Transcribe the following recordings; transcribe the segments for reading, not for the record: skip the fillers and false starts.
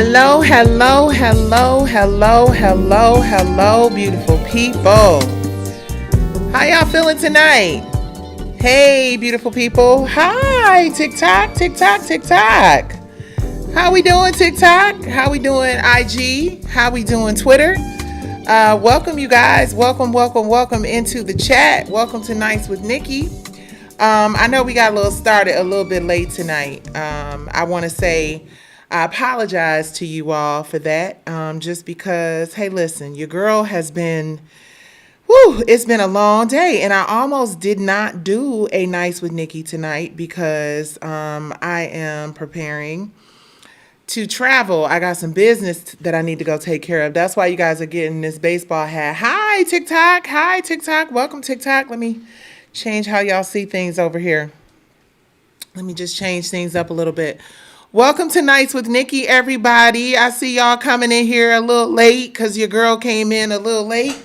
Hello, hello, hello, hello, hello, hello, beautiful people. How y'all feeling tonight? Hey, beautiful people. Hi, TikTok, TikTok, TikTok. How we doing, TikTok? How we doing, IG? How we doing, Twitter? Welcome, you guys. Welcome into the chat. Welcome to Nights with Nikki. I know we got started a little bit late tonight. I want to say I apologize to you all for that. Just because, hey, listen, your girl has been, it's been a long day, and I almost did not do a Nights with Nikki tonight because I am preparing to travel. I got some business that I need to go take care of. That's why you guys are getting this baseball hat. Hi, TikTok. Hi, TikTok. Welcome, TikTok. Let me change how y'all see things over here. Let me just change things up a little bit. Welcome to Nights with Nikki, everybody. I see y'all coming in here a little late because your girl came in a little late.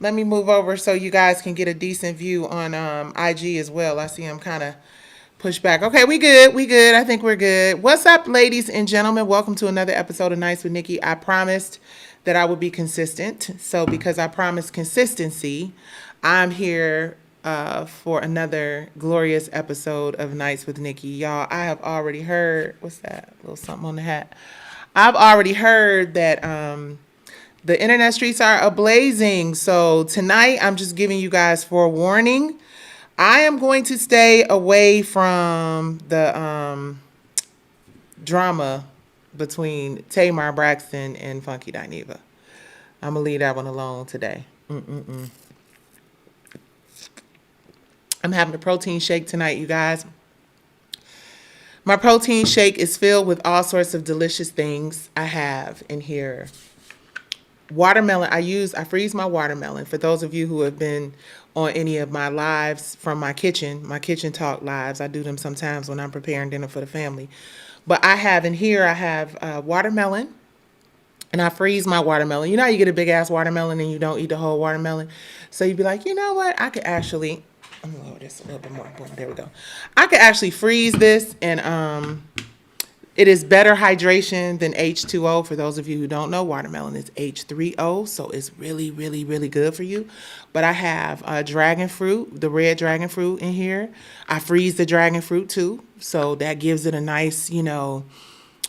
Let me move over so you guys can get a decent view on IG as well. I see I'm kind of pushed back. Okay, we good. I think we're good. What's up, ladies and gentlemen? Welcome to another episode of Nights with Nikki. I promised that I would be consistent. So because I promised consistency, I'm here for another glorious episode of Nights with Nikki. Y'all, I have already heard, what's that? A little something on the hat. I've already heard that the internet streets are ablazing. So tonight, I'm just giving you guys forewarning. I am going to stay away from the drama between Tamar Braxton and Funky Dineva. I'm going to leave that one alone today. I'm having a protein shake tonight, you guys. My protein shake is filled with all sorts of delicious things. I have in here watermelon. I freeze my watermelon. For those of you who have been on any of my lives from my kitchen talk lives, I do them sometimes when I'm preparing dinner for the family. But I have in here, I have watermelon, and I freeze my watermelon. You know how you get a big ass watermelon and you don't eat the whole watermelon? So you'd be like, you know what? I could actually, I'm gonna lower this a little bit more. Boom, there we go. I could actually freeze this, and it is better hydration than H2O. For those of you who don't know, watermelon is H3O, so it's really, really, really good for you. But I have dragon fruit, the red dragon fruit in here. I freeze the dragon fruit too, so that gives it a nice,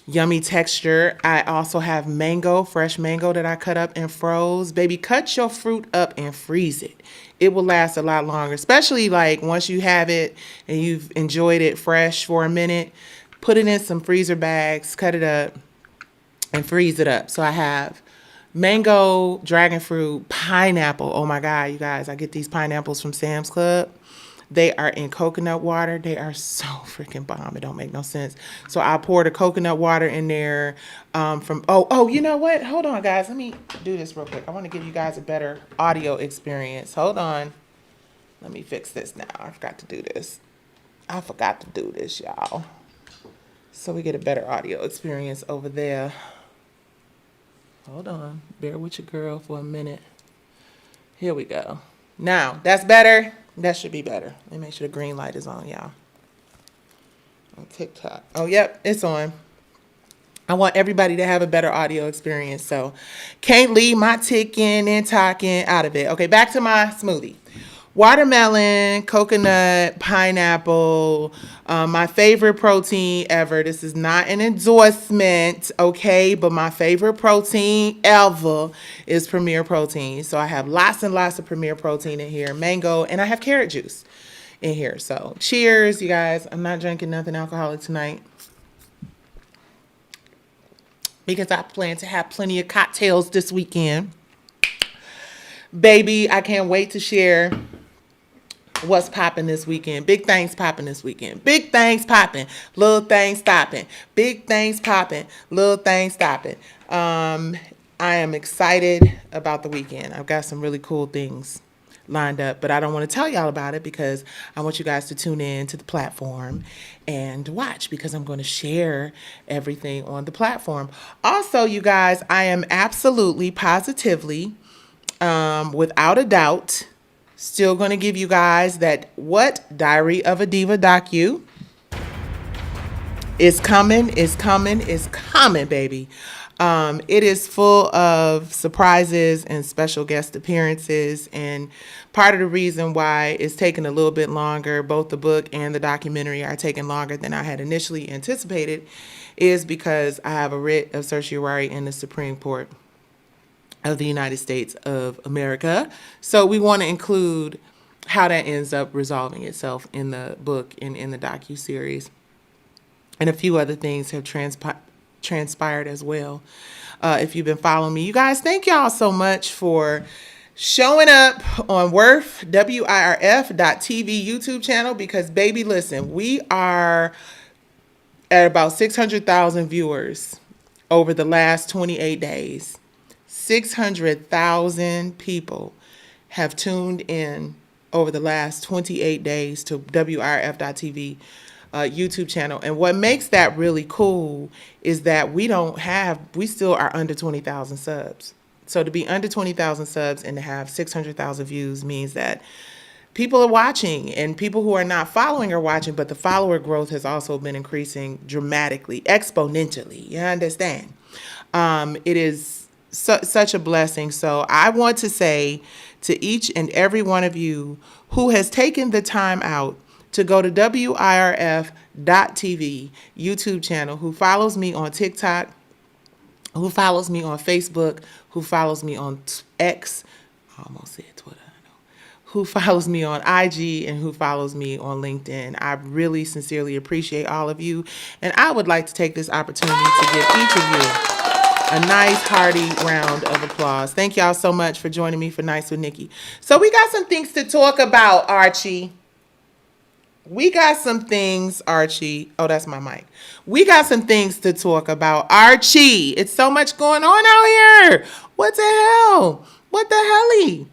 yummy texture. I also have mango, fresh mango that I cut up and froze. Baby, cut your fruit up and freeze it. It will last a lot longer, especially like once you have it and you've enjoyed it fresh for a minute. Put it in some freezer bags, cut it up, and freeze it up. So I have mango, dragon fruit, pineapple. Oh my God, you guys, I get these pineapples from Sam's Club. They are in coconut water. They are so freaking bomb. It don't make no sense. So I pour the coconut water in there you know what? Hold on, guys. Let me do this real quick. I want to give you guys a better audio experience. Hold on. Let me fix this now. I forgot to do this, y'all. So we get a better audio experience over there. Hold on. Bear with your girl for a minute. Here we go. Now, that's better. That should be better. Let me make sure the green light is on, y'all. On TikTok. Oh, yep, it's on. I want everybody to have a better audio experience, so can't leave my ticking and talking out of it. Okay, back to my smoothie. Watermelon, coconut, pineapple, my favorite protein ever. This is not an endorsement, okay? But my favorite protein ever is Premier Protein. So I have lots and lots of Premier Protein in here, mango, and I have carrot juice in here. So cheers, you guys. I'm not drinking nothing alcoholic tonight because I plan to have plenty of cocktails this weekend. Baby, I can't wait to share what's popping this weekend. Big things popping this weekend. Big things popping. Little things stopping. Big things popping. Little things stopping. I am excited about the weekend. I've got some really cool things lined up, but I don't want to tell y'all about it because I want you guys to tune in to the platform and watch, because I'm going to share everything on the platform. Also, you guys, I am absolutely, positively, without a doubt, still going to give you guys that What Diary of a Diva docu. It's coming, it's coming, it's coming, baby. It is full of surprises and special guest appearances. And part of the reason why it's taking a little bit longer, both the book and the documentary are taking longer than I had initially anticipated, is because I have a writ of certiorari in the Supreme Court of the United States of America. So we want to include how that ends up resolving itself in the book and in the docuseries. And a few other things have transpired as well. If you've been following me, you guys, thank y'all so much for showing up on WIRF.TV YouTube channel, because baby, listen, we are at about 600,000 viewers over the last 28 days. 600,000 people have tuned in over the last 28 days to WIRF.TV YouTube channel. And what makes that really cool is that we still are under 20,000 subs. So to be under 20,000 subs and to have 600,000 views means that people are watching, and people who are not following are watching, but the follower growth has also been increasing dramatically, exponentially. You understand? It is such a blessing. So I want to say to each and every one of you who has taken the time out to go to WIRF.TV YouTube channel, who follows me on TikTok, who follows me on Facebook, who follows me on X, I almost said Twitter, who follows me on IG, and who follows me on LinkedIn. I really sincerely appreciate all of you. And I would like to take this opportunity to give each of you a nice hearty round of applause. Thank y'all so much for joining me for Nights with Nikki. So we got some things to talk about, Archie. We got some things, Archie. Oh, that's my mic. We got some things to talk about, Archie. It's so much going on out here. What the hell? What the helly?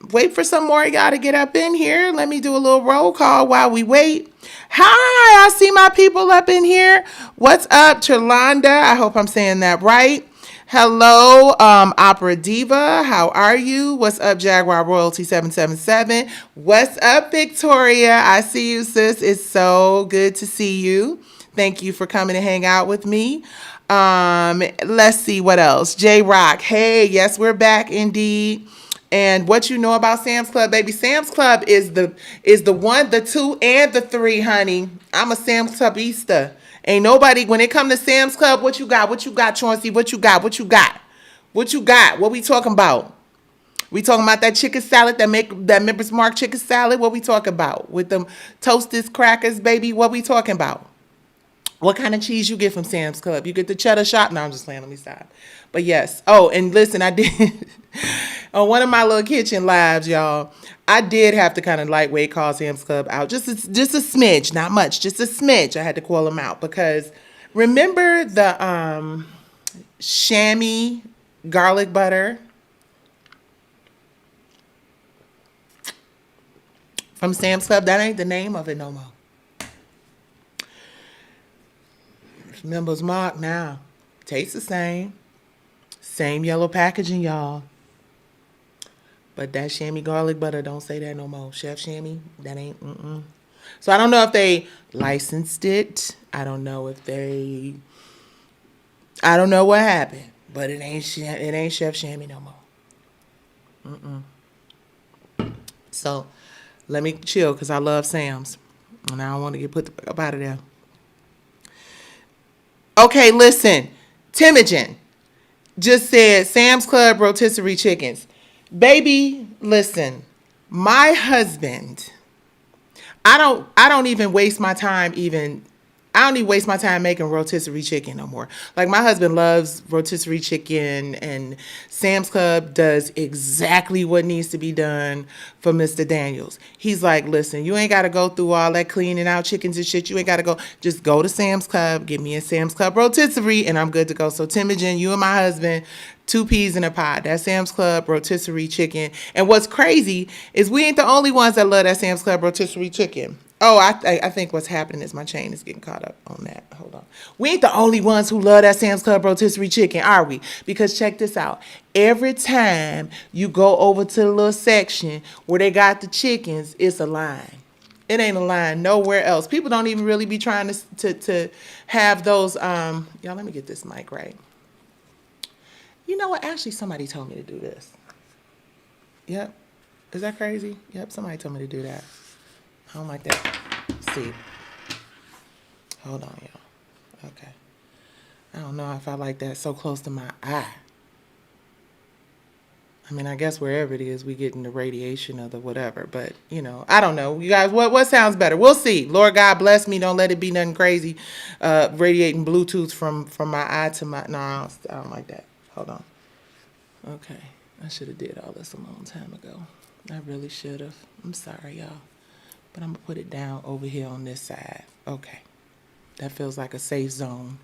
Wait for some more of y'all to get up in here. Let me do a little roll call while we wait. Hi, I see my people up in here. What's up, Trelonda? I hope I'm saying that right. Hello, Opera Diva. How are you? What's up, Jaguar Royalty 777? What's up, Victoria? I see you, sis. It's so good to see you. Thank you for coming to hang out with me. Let's see what else. J Rock. Hey, yes, we're back indeed. And what you know about Sam's Club, baby? Sam's Club is the 1, the 2, and the 3, honey. I'm a Sam's Clubista. Ain't nobody, when it come to Sam's Club, what you got? What you got, Chauncey? What you got? What you got? What you got? What we talking about? We talking about that chicken salad, that Members Mark chicken salad? What we talking about? With them Toasted crackers, baby? What we talking about? What kind of cheese you get from Sam's Club? You get the cheddar shot? No, I'm just playing. Let me stop. But yes. Oh, and listen, I did on one of my little kitchen lives, y'all. I did have to kind of lightweight call Sam's Club out. Just a smidge, not much, just a smidge. I had to call them out because remember the chamois garlic butter from Sam's Club? That ain't the name of it no more. Members Mark now. Tastes the same. Same yellow packaging, y'all. But that chamois garlic butter, don't say that no more. Chef Chamois, that ain't, So I don't know if they licensed it. I don't know what happened. But it ain't Chef Chamois no more. So let me chill, because I love Sam's. And I don't want to get put up out of there. Okay, listen. Timogen just said Sam's Club rotisserie chickens. Baby, listen. My husband, I don't even waste my time making rotisserie chicken no more. Like, my husband loves rotisserie chicken, and Sam's Club does exactly what needs to be done for Mr. Daniels. He's like, listen, you ain't got to go through all that cleaning out chickens and shit. You ain't got to go. Just go to Sam's Club, give me a Sam's Club rotisserie, and I'm good to go. So, Timogen, you and my husband, 2 peas in a pod. That Sam's Club rotisserie chicken. And what's crazy is we ain't the only ones that love that Sam's Club rotisserie chicken. Oh, I think what's happening is my chain is getting caught up on that. Hold on. We ain't the only ones who love that Sam's Club rotisserie chicken, are we? Because check this out. Every time you go over to the little section where they got the chickens, it's a line. It ain't a line nowhere else. People don't even really be trying to have those. Y'all, let me get this mic right. You know what? Actually, somebody told me to do this. Yep. Is that crazy? Yep. Somebody told me to do that. I don't like that. Let's see. Hold on, y'all. Okay. I don't know if I like that so close to my eye. I mean, I guess wherever it is, we getting the radiation of the whatever. But, you know, I don't know. You guys, what sounds better? We'll see. Lord God bless me. Don't let it be nothing crazy. Radiating Bluetooth from my eye to my... No, I don't like that. Hold on. Okay. I should have did all this a long time ago. I really should have. I'm sorry, y'all. But I'm going to put it down over here on this side. Okay. That feels like a safe zone.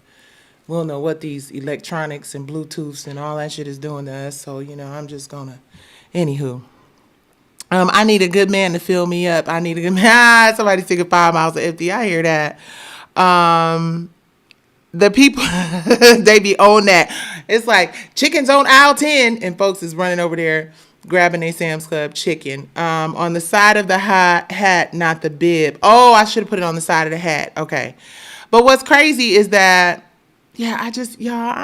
We don't know what these electronics and Bluetooths and all that shit is doing to us. So, you know, I'm just going to... Anywho. I need a good man to fill me up. I need a good man. Somebody's taking 5 miles of empty. I hear that. The people, they be on that. It's like chickens on aisle 10 and folks is running over there grabbing a Sam's Club chicken. On the side of the hat, not the bib. Oh, I should have put it on the side of the hat. Okay. But what's crazy is that, yeah, I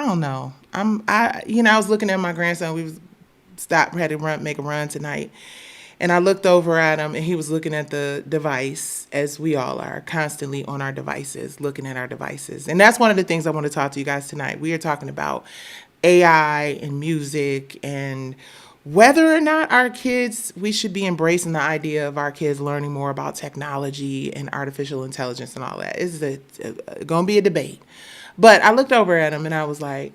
don't know. I was looking at my grandson. We had to make a run tonight. And I looked over at him and he was looking at the device, as we all are, constantly on our devices, looking at our devices. And that's one of the things I want to talk to you guys tonight. We are talking about AI and music and whether or not our kids, we should be embracing the idea of our kids learning more about technology and artificial intelligence and all that. It's going to be a debate. But I looked over at him and I was like,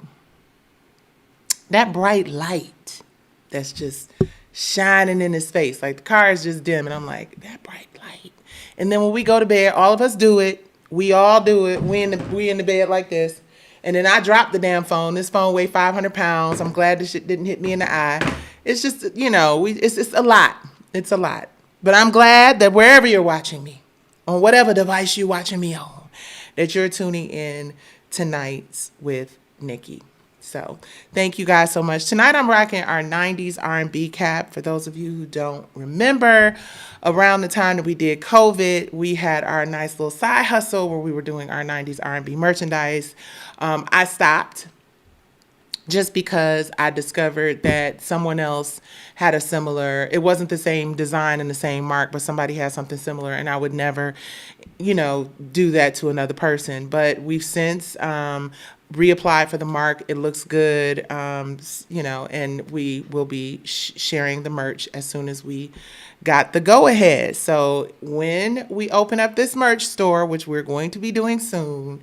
that bright light that's just shining in his face, like the car is just dim, and I'm like, that bright light. And then when we go to bed, all of us do it. We all do it. We in the bed like this. And then I drop the damn phone. This phone weighed 500 pounds. I'm glad this shit didn't hit me in the eye. It's just, it's a lot. It's a lot. But I'm glad that wherever you're watching me, on whatever device you're watching me on, that you're tuning in tonight's with Nikki. So thank you guys so much. Tonight I'm rocking our 90s R&B cap. For those of you who don't remember, around the time that we did COVID, we had our nice little side hustle where we were doing our 90s R&B merchandise. I stopped just because I discovered that someone else had a similar, it wasn't the same design and the same mark, but somebody had something similar, and I would never, do that to another person. But we've since reapplied for the mark. It looks good, and we will be sharing the merch as soon as we got the go-ahead. So when we open up this merch store, which we're going to be doing soon,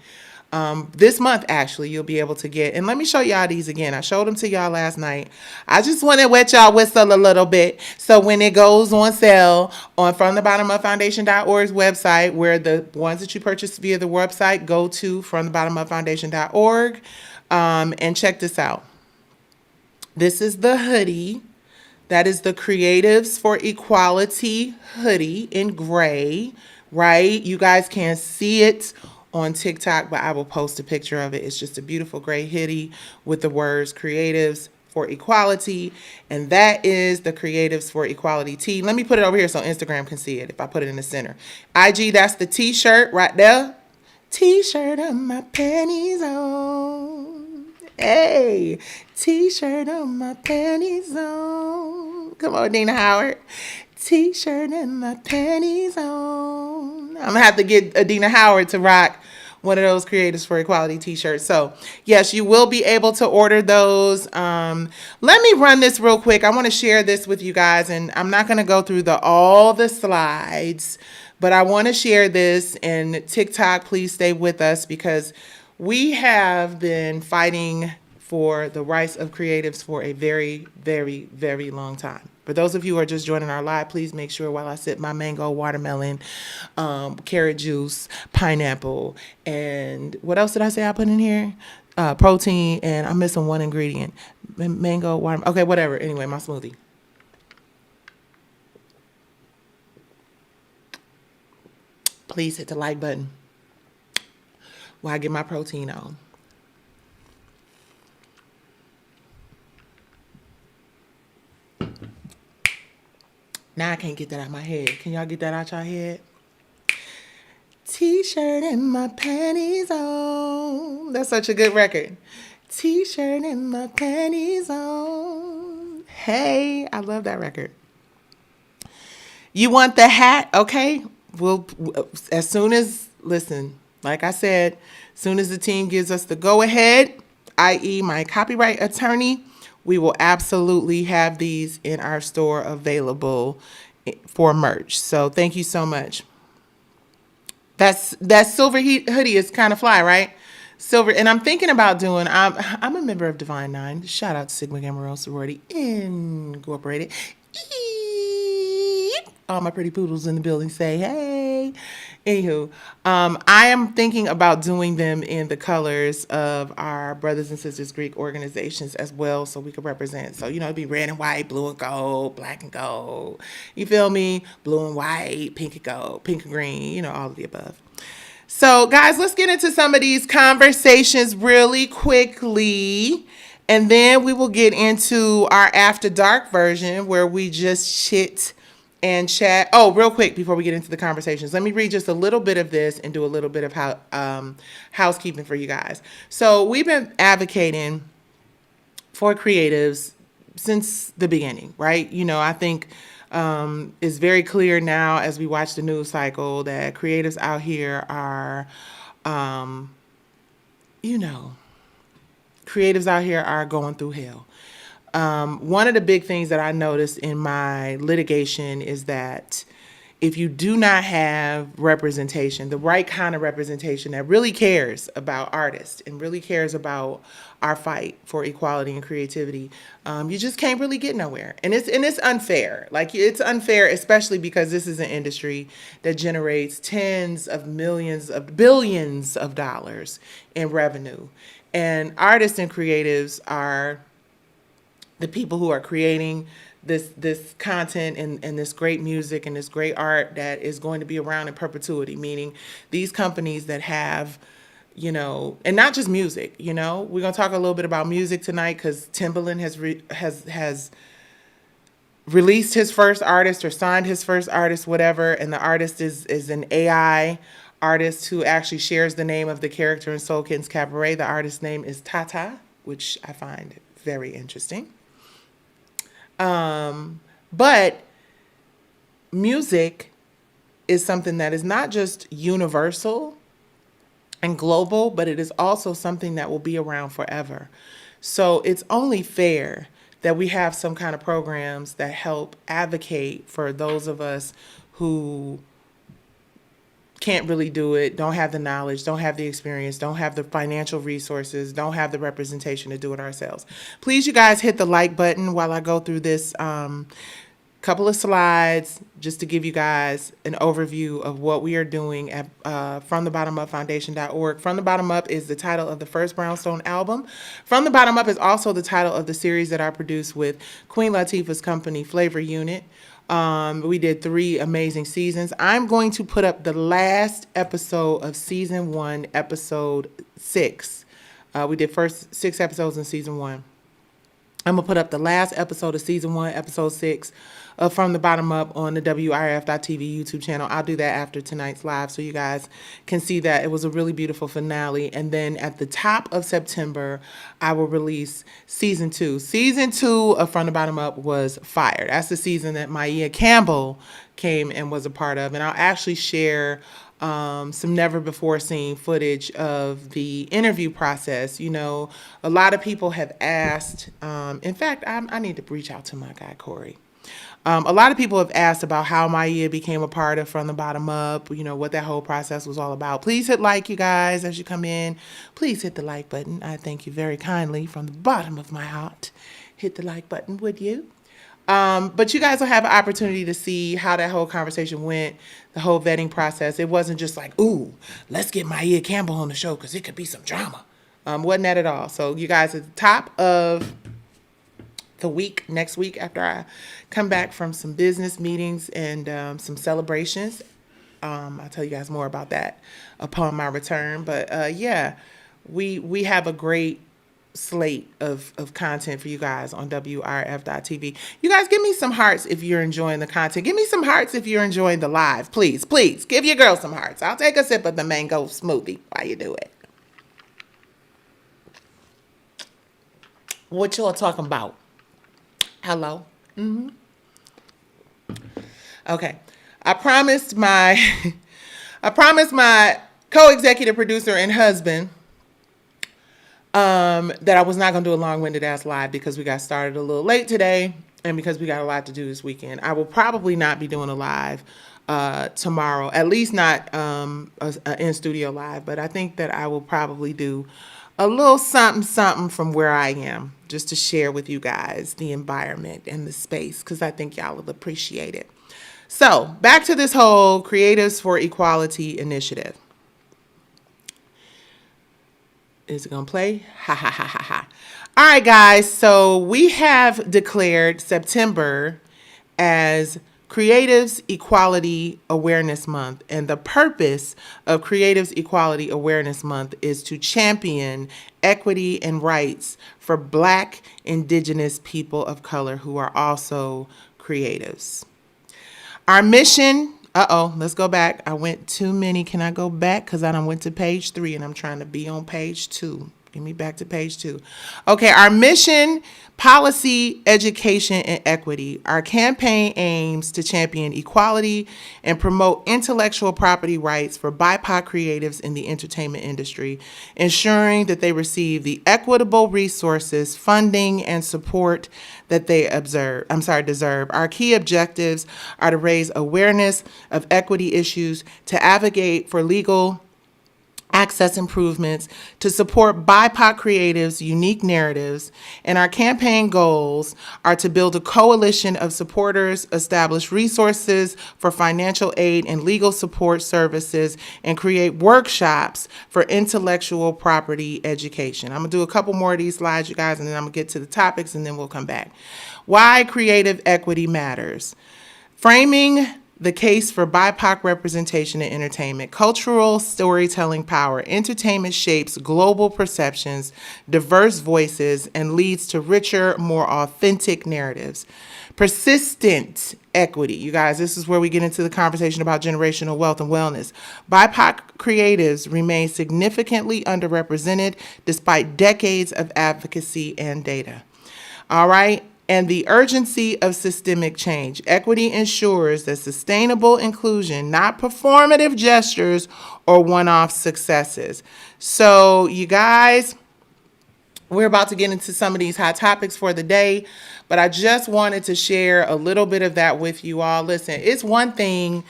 this month, actually, you'll be able to get, and let me show y'all these again. I showed them to y'all last night. I just want to wet y'all whistle a little bit. So when it goes on sale on FromTheBottomUpFoundation.org's website, where the ones that you purchase via the website, go to FromTheBottomUpFoundation.org, and check this out. This is the hoodie. That is the Creatives for Equality hoodie in gray, right? You guys can't see it on TikTok, but I will post a picture of it. It's just a beautiful gray hoodie with the words Creatives for Equality. And that is the Creatives for Equality tee. Let me put it over here so Instagram can see it if I put it in the center. IG, that's the t-shirt right there. T-shirt on my panties on. Hey, t-shirt on my panties on. Come on, Dina Howard. T-shirt and my panties on. I'm going to have to get Adina Howard to rock one of those Creatives for Equality t-shirts. So, yes, you will be able to order those. Let me run this real quick. I want to share this with you guys, and I'm not going to go through all the slides, but I want to share this. And TikTok, please stay with us, because we have been fighting for the rights of creatives for a very, very, very long time. For those of you who are just joining our live, please make sure while I sip my mango, watermelon, carrot juice, pineapple, and what else did I say I put in here? Protein, and I'm missing one ingredient. Mango, watermelon. Okay, whatever. Anyway, my smoothie. Please hit the like button while I get my protein on. Now I can't get that out of my head. Can y'all get that out your head? T-shirt and my panties on. That's such a good record. T-shirt and my panties on. Hey, I love that record. You want the hat? Okay. We'll, as soon as, listen, like I said, as soon as the team gives us the go ahead, i.e. my copyright attorney, we will absolutely have these in our store available for merch. So thank you so much. That silver hoodie is kind of fly, right? Silver, and I'm thinking about doing. I'm a member of Divine Nine. Shout out to Sigma Gamma Rho Sorority Incorporated. All my pretty poodles in the building say hey. Anywho, I am thinking about doing them in the colors of our Brothers and Sisters Greek organizations as well, so we could represent. So, it'd be red and white, blue and gold, black and gold. You feel me? Blue and white, pink and gold, pink and green, all of the above. So, guys, let's get into some of these conversations really quickly. And then we will get into our After Dark version where we just chit and chat. Oh, real quick before we get into the conversations, let me read just a little bit of this and do a little bit of housekeeping for you guys. So we've been advocating for creatives since the beginning, right? I think it's very clear now as we watch the news cycle that creatives out here are, creatives out here are going through hell. One of the big things that I noticed in my litigation is that if you do not have representation, the right kind of representation that really cares about artists and really cares about our fight for equality and creativity, you just can't really get nowhere. And it's unfair. Like, it's unfair, especially because this is an industry that generates tens of millions of billions of dollars in revenue. And artists and creatives are the people who are creating this content and this great music and this great art that is going to be around in perpetuity, meaning these companies that have, and not just music, we're going to talk a little bit about music tonight because Timbaland has released his first artist or signed his first artist, whatever, and the artist is an AI artist who actually shares the name of the character in Soul Kitten's Cabaret. The artist's name is Tata, which I find very interesting. But music is something that is not just universal and global, but it is also something that will be around forever. So it's only fair that we have some kind of programs that help advocate for those of us who can't really do it, don't have the knowledge, don't have the experience, don't have the financial resources, don't have the representation to do it ourselves. Please, you guys, hit the like button while I go through this couple of slides just to give you guys an overview of what we are doing at FromTheBottomUpFoundation.org. From the Bottom Up is the title of the first Brownstone album. From the Bottom Up is also the title of the series that I produced with Queen Latifah's company, Flavor Unit. We did 3 amazing seasons. I'm going to put up the last episode of season 1, episode 6. We did first 6 episodes in season 1. I'm going to put up the last episode of season 1, episode 6 of From the Bottom Up on the WIRF.TV YouTube channel. I'll do that after tonight's live so you guys can see that. It was a really beautiful finale. And then at the top of September, I will release season 2. Season 2 of From the Bottom Up was fire. That's the season that Maia Campbell came and was a part of. And I'll actually share some never before seen footage of the interview process. A lot of people have asked, in fact, I need to reach out to my guy, Corey. A lot of people have asked about how Maia became a part of From the Bottom Up, what that whole process was all about. Please hit like, you guys, as you come in. Please hit the like button. I thank you very kindly from the bottom of my heart. Hit the like button, would you? But you guys will have an opportunity to see how that whole conversation went, the whole vetting process. It wasn't just like, ooh, let's get Maia Campbell on the show because it could be some drama. Wasn't that at all. So you guys, at the top of the week, next week, after I come back from some business meetings and some celebrations, I'll tell you guys more about that upon my return. But yeah, we have a great slate of content for you guys on WRF.TV. You guys, give me some hearts if you're enjoying the content. Give me some hearts if you're enjoying the live. Please, please, give your girl some hearts. I'll take a sip of the mango smoothie while you do it. What y'all talking about? Hello? Okay. I promised my co-executive producer and husband that I was not going to do a long-winded ass live because we got started a little late today and because we got a lot to do this weekend. I will probably not be doing a live tomorrow, at least not an in-studio live, but I think that I will probably do a little something from where I am just to share with you guys the environment and the space because I think y'all will appreciate it. So back to this whole Creatives for Equality initiative. Is it going to play? Ha, ha, ha, ha, ha. All right, guys. So we have declared September as Creatives Equality Awareness Month. And the purpose of Creatives Equality Awareness Month is to champion equity and rights for Black, Indigenous people of color who are also creatives. Our mission, let's go back. I went too many. Can I go back? Because I done went to page 3 and I'm trying to be on page 2. Give me back to page 2. Okay, our mission, policy, education, and equity. Our campaign aims to champion equality and promote intellectual property rights for BIPOC creatives in the entertainment industry, ensuring that they receive the equitable resources, funding, and support that they deserve. Our key objectives are to raise awareness of equity issues, to advocate for legal access improvements, to support BIPOC creatives' unique narratives, and our campaign goals are to build a coalition of supporters, establish resources for financial aid and legal support services, and create workshops for intellectual property education. I'm going to do a couple more of these slides, you guys, and then I'm going to get to the topics, and then we'll come back. Why creative equity matters. Framing the case for BIPOC representation in entertainment. Cultural storytelling power. Entertainment shapes global perceptions, diverse voices, and leads to richer, more authentic narratives. Persistent equity. You guys, this is where we get into the conversation about generational wealth and wellness. BIPOC creatives remain significantly underrepresented despite decades of advocacy and data. All right. And the urgency of systemic change. Equity ensures that sustainable inclusion, not performative gestures or one-off successes. So you guys, we're about to get into some of these hot topics for the day, but I just wanted to share a little bit of that with you all. Listen, it's one thing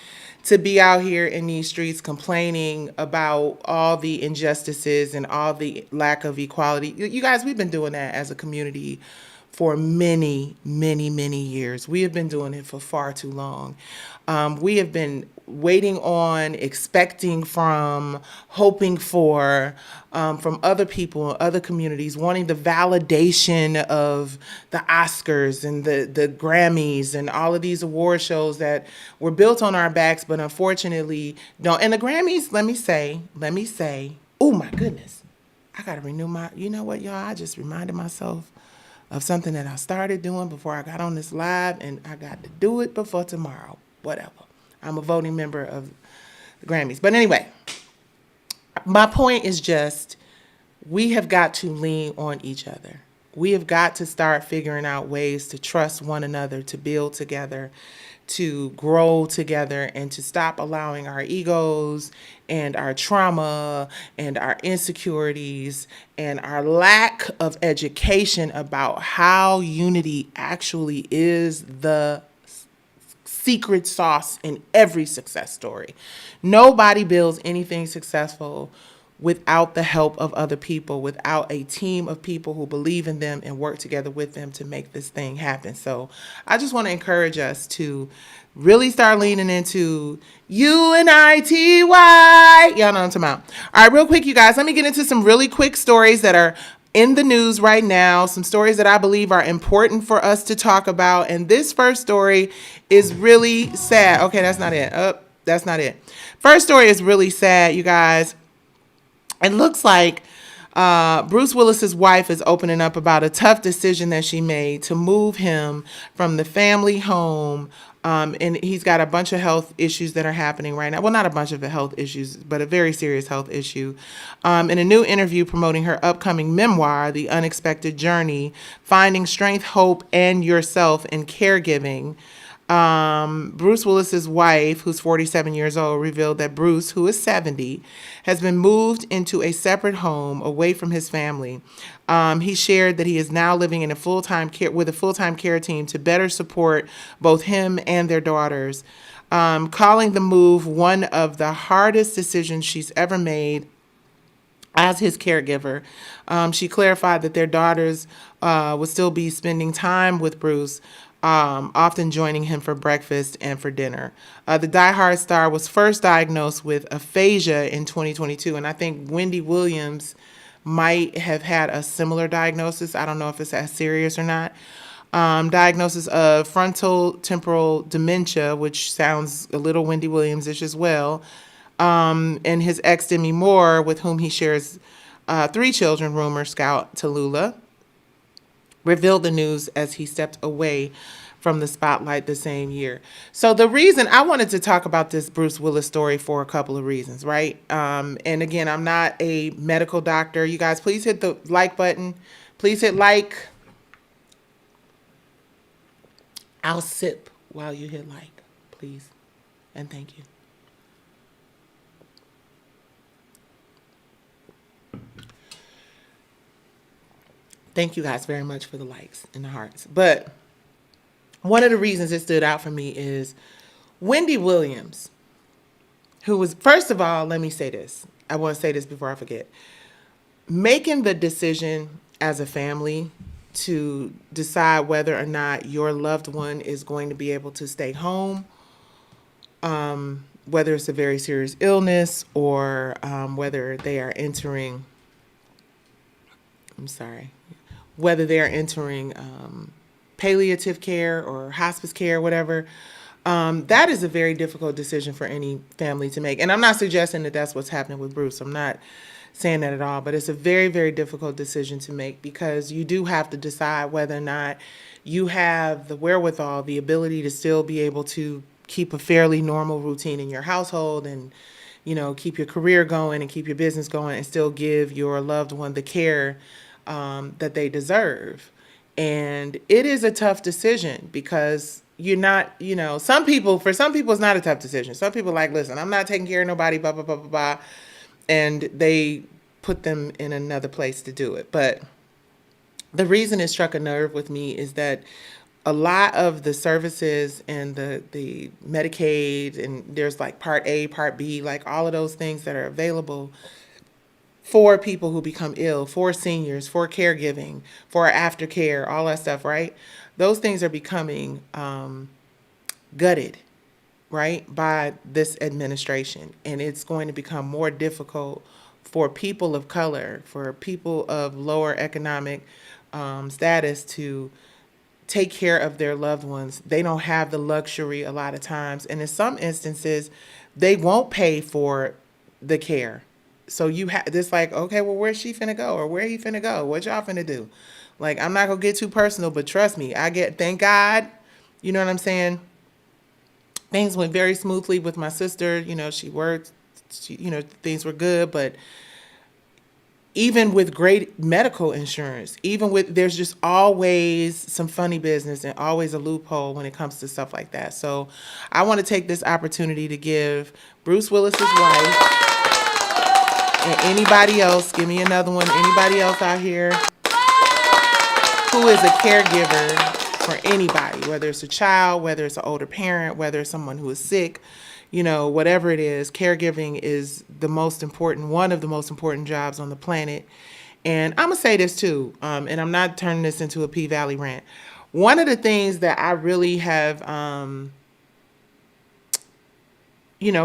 to be out here in these streets complaining about all the injustices and all the lack of equality. You guys, we've been doing that as a community for many, many, many years. We have been doing it for far too long. We have been waiting on, expecting from, hoping for, from other people, other communities, wanting the validation of the Oscars and the Grammys and all of these award shows that were built on our backs, but unfortunately don't. And the Grammys, let me say, oh my goodness, I gotta renew my, you know what, y'all, I just reminded myself of something that I started doing before I got on this live, and I got to do it before tomorrow. Whatever. I'm a voting member of the Grammys. But anyway, my point is just, we have got to lean on each other. We have got to start figuring out ways to trust one another, to build together, to grow together, and to stop allowing our egos and our trauma and our insecurities and our lack of education about how unity actually is the secret sauce in every success story. Nobody builds anything successful without the help of other people, without a team of people who believe in them and work together with them to make this thing happen. So I just want to encourage us to really start leaning into UNITY. Y'all know what I'm talking about. All right, real quick, you guys, let me get into some really quick stories that are in the news right now, some stories that I believe are important for us to talk about. And this first story is really sad. Okay, that's not it. That's not it. First story is really sad, you guys. It looks like Bruce Willis's wife is opening up about a tough decision that she made to move him from the family home. And he's got a bunch of health issues that are happening right now. Well, not a bunch of health issues, but a very serious health issue. In a new interview promoting her upcoming memoir, The Unexpected Journey, Finding Strength, Hope, and Yourself in Caregiving, Bruce Willis's wife, who's 47 years old, revealed that Bruce, who is 70, has been moved into a separate home away from his family. He shared that he is now living in a full-time care with a full-time care team to better support both him and their daughters. Calling the move one of the hardest decisions she's ever made as his caregiver. She clarified that their daughters would still be spending time with Bruce, often joining him for breakfast and for dinner. The Die Hard star was first diagnosed with aphasia in 2022, and I think Wendy Williams might have had a similar diagnosis. I don't know if it's as serious or not. Diagnosis of frontal temporal dementia, which sounds a little Wendy Williams-ish as well. And his ex Demi Moore, with whom he shares 3 children, rumor scout Tallulah, revealed the news as he stepped away from the spotlight the same year. So the reason I wanted to talk about this Bruce Willis story for a couple of reasons, right? And again, I'm not a medical doctor. You guys, please hit the like button. Please hit like. I'll sip while you hit like, please. And thank you. Thank you guys very much for the likes and the hearts. But one of the reasons it stood out for me is Wendy Williams, who was, first of all, let me say this. I want to say this before I forget. Making the decision as a family to decide whether or not your loved one is going to be able to stay home, whether it's a very serious illness or whether they are entering, whether they're entering palliative care or hospice care, whatever, that is a very difficult decision for any family to make. And I'm not suggesting that that's what's happening with Bruce. I'm not saying that at all, but it's a very, very difficult decision to make because you do have to decide whether or not you have the wherewithal, the ability to still be able to keep a fairly normal routine in your household and, you know, keep your career going and keep your business going and still give your loved one the care that they deserve. And it is a tough decision because you're not, you know, for some people, it's not a tough decision. Some people are like, listen, I'm not taking care of nobody, blah, blah, blah, blah, blah. And they put them in another place to do it. But the reason it struck a nerve with me is that a lot of the services and the Medicaid, and there's like Part A, Part B, like all of those things that are available for people who become ill, for seniors, for caregiving, for aftercare, all that stuff, right? Those things are becoming gutted, right, by this administration. And it's going to become more difficult for people of color, for people of lower economic status to take care of their loved ones. They don't have the luxury a lot of times. And in some instances, they won't pay for the care. So you have this like, okay, well, where's she finna go? Or where he finna go? What y'all finna do? Like, I'm not gonna get too personal, but trust me, thank God, you know what I'm saying? Things went very smoothly with my sister. You know, she worked, things were good, but even with great medical insurance, there's just always some funny business and always a loophole when it comes to stuff like that. So I want to take this opportunity to give Bruce Willis's wife and anybody else, give me another one, anybody else out here who is a caregiver for anybody, whether it's a child, whether it's an older parent, whether it's someone who is sick, whatever it is, caregiving is one of the most important jobs on the planet. And I'm going to say this too, and I'm not turning this into a P-Valley rant. One of the things that I really have,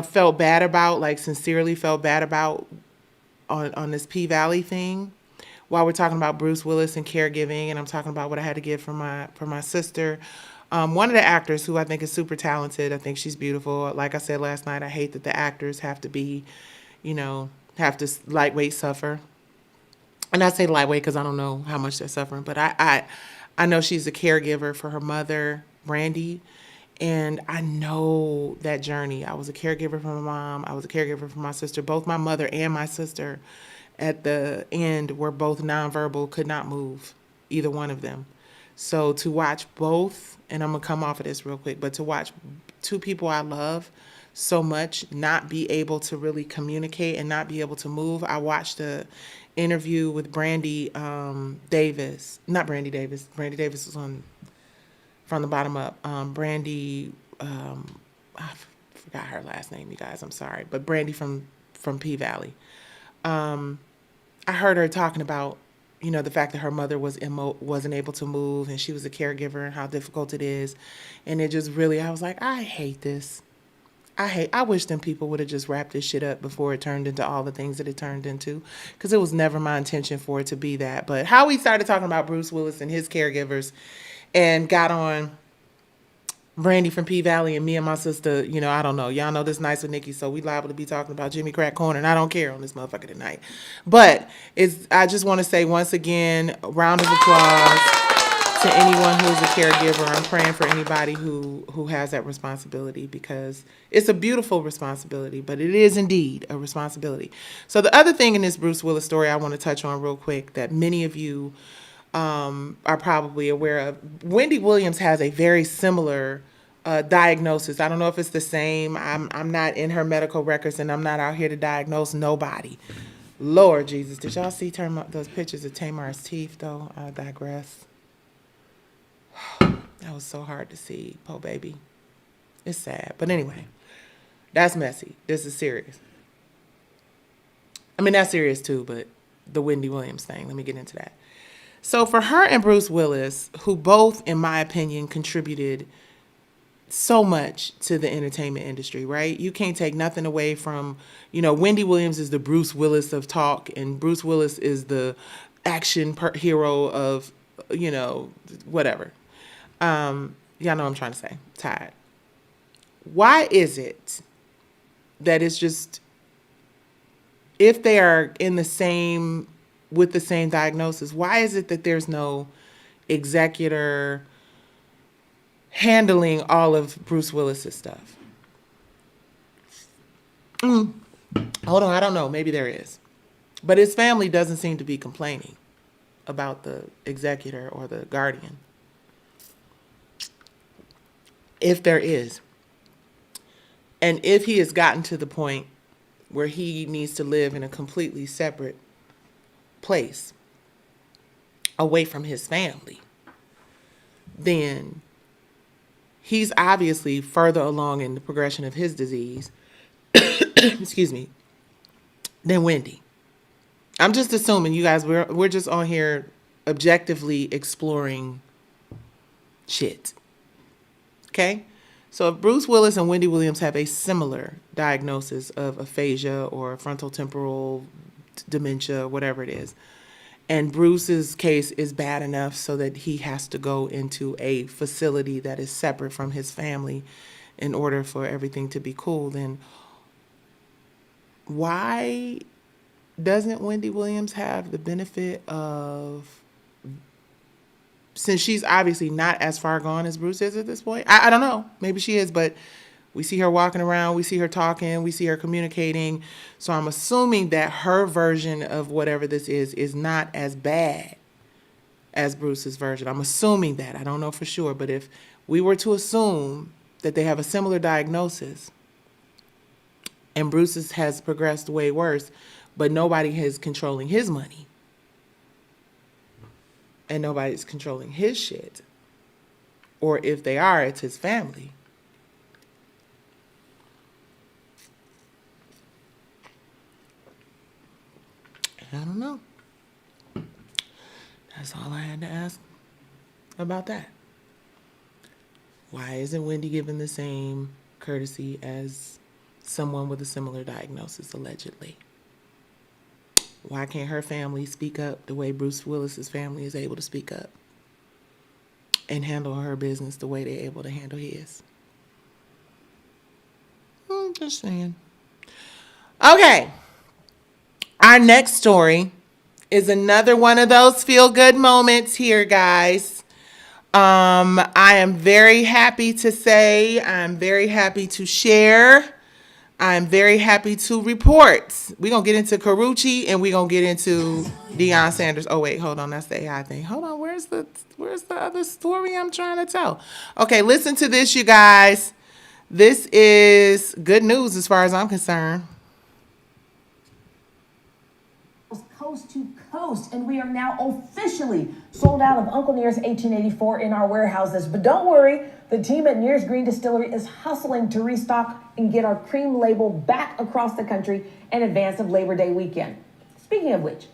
felt bad about, like sincerely felt bad about on this P-Valley thing, while we're talking about Bruce Willis and caregiving, and I'm talking about what I had to give for my sister. One of the actors who I think is super talented, I think she's beautiful. Like I said last night, I hate that the actors have to be, have to lightweight suffer. and I say lightweight because I don't know how much they're suffering, but I know she's a caregiver for her mother, Brandy, and I know that journey. I was a caregiver for my mom. I was a caregiver for my sister. Both my mother and my sister, at the end, were both nonverbal, could not move, either one of them. So to watch both, and I'm gonna come off of this real quick, but to watch two people I love so much not be able to really communicate and not be able to move. I watched a interview with Brandy Davis, not Brandy Davis. Brandy Davis was on From the Bottom Up. Brandy, I forgot her last name, you guys. I'm sorry, but Brandy from P Valley. I heard her talking about, the fact that her mother wasn't able to move, and she was a caregiver, and how difficult it is. And it just really, I was like, I hate this. I wish them people would have just wrapped this shit up before it turned into all the things that it turned into, because it was never my intention for it to be that. But how we started talking about Bruce Willis and his caregivers and got on Brandy from P Valley and me and my sister, I don't know. Y'all know this Nights with Nikki, so we liable to be talking about Jimmy Crack Corner, and I don't care on this motherfucker tonight. But I just want to say once again, a round of applause to anyone who's a caregiver. I'm praying for anybody who has that responsibility, because it's a beautiful responsibility, but it is indeed a responsibility. So the other thing in this Bruce Willis story I want to touch on real quick that many of you are probably aware of. Wendy Williams has a very similar diagnosis. I don't know if it's the same. I'm not in her medical records, and I'm not out here to diagnose nobody. Lord Jesus, did y'all see those pictures of Tamar's teeth, though? I digress. That was so hard to see. Poor baby. It's sad. But anyway, that's messy. This is serious. I mean, that's serious too, but the Wendy Williams thing, let me get into that. So for her and Bruce Willis, who both, in my opinion, contributed so much to the entertainment industry, right? You can't take nothing away from, Wendy Williams is the Bruce Willis of talk, and Bruce Willis is the action hero of, whatever. Y'all know what I'm trying to say. Tired. Why is it that it's just, if they are with the same diagnosis, why is it that there's no executor handling all of Bruce Willis's stuff? Hold on, I don't know. Maybe there is. But his family doesn't seem to be complaining about the executor or the guardian. If there is. And if he has gotten to the point where he needs to live in a completely separate place, away from his family, then he's obviously further along in the progression of his disease, excuse me, than Wendy. I'm just assuming, you guys, we're just on here objectively exploring shit. Okay? So if Bruce Willis and Wendy Williams have a similar diagnosis of aphasia or frontal temporal dementia, whatever it is, and Bruce's case is bad enough so that he has to go into a facility that is separate from his family in order for everything to be cool, then why doesn't Wendy Williams have the benefit of, since she's obviously not as far gone as Bruce is at this point? I don't know. Maybe she is, but we see her walking around. We see her talking. We see her communicating. So I'm assuming that her version of whatever this is not as bad as Bruce's version. I'm assuming that. I don't know for sure. But if we were to assume that they have a similar diagnosis and Bruce's has progressed way worse, but nobody is controlling his money, and nobody's controlling his shit, or if they are, it's his family. I don't know. That's all I had to ask about that. Why isn't Wendy given the same courtesy as someone with a similar diagnosis, allegedly? Why can't her family speak up the way Bruce Willis's family is able to speak up and handle her business the way they're able to handle his? Just saying. Okay. Our next story is another one of those feel-good moments here, guys. I am very happy to say, I'm very happy to share, I'm very happy to report. We're going to get into Karrueche and we're going to get into Deion Sanders. Oh, wait, hold on. That's the AI thing. Hold on. Where's the other story I'm trying to tell? Okay, listen to this, you guys. This is good news as far as I'm concerned. Coast to coast, and we are now officially sold out of Uncle Near's 1884 in our warehouses. But don't worry, the team at Near's Green Distillery is hustling to restock and get our cream label back across the country in advance of Labor Day weekend. Speaking of which,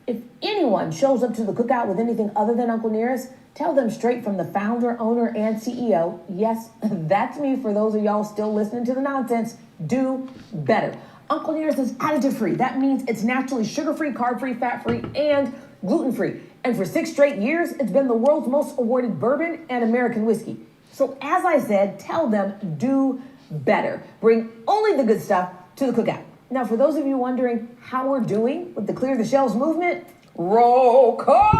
if anyone shows up to the cookout with anything other than Uncle Near's, tell them straight from the founder, owner, and CEO, yes, that's me for those of y'all still listening to the nonsense, do better. Uncle Near's is additive-free. That means it's naturally sugar-free, carb-free, fat-free, and gluten-free. And for 6 straight years, it's been the world's most awarded bourbon and American whiskey. So as I said, tell them, do better. Bring only the good stuff to the cookout. Now, for those of you wondering how we're doing with the Clear the Shelves movement, roll call!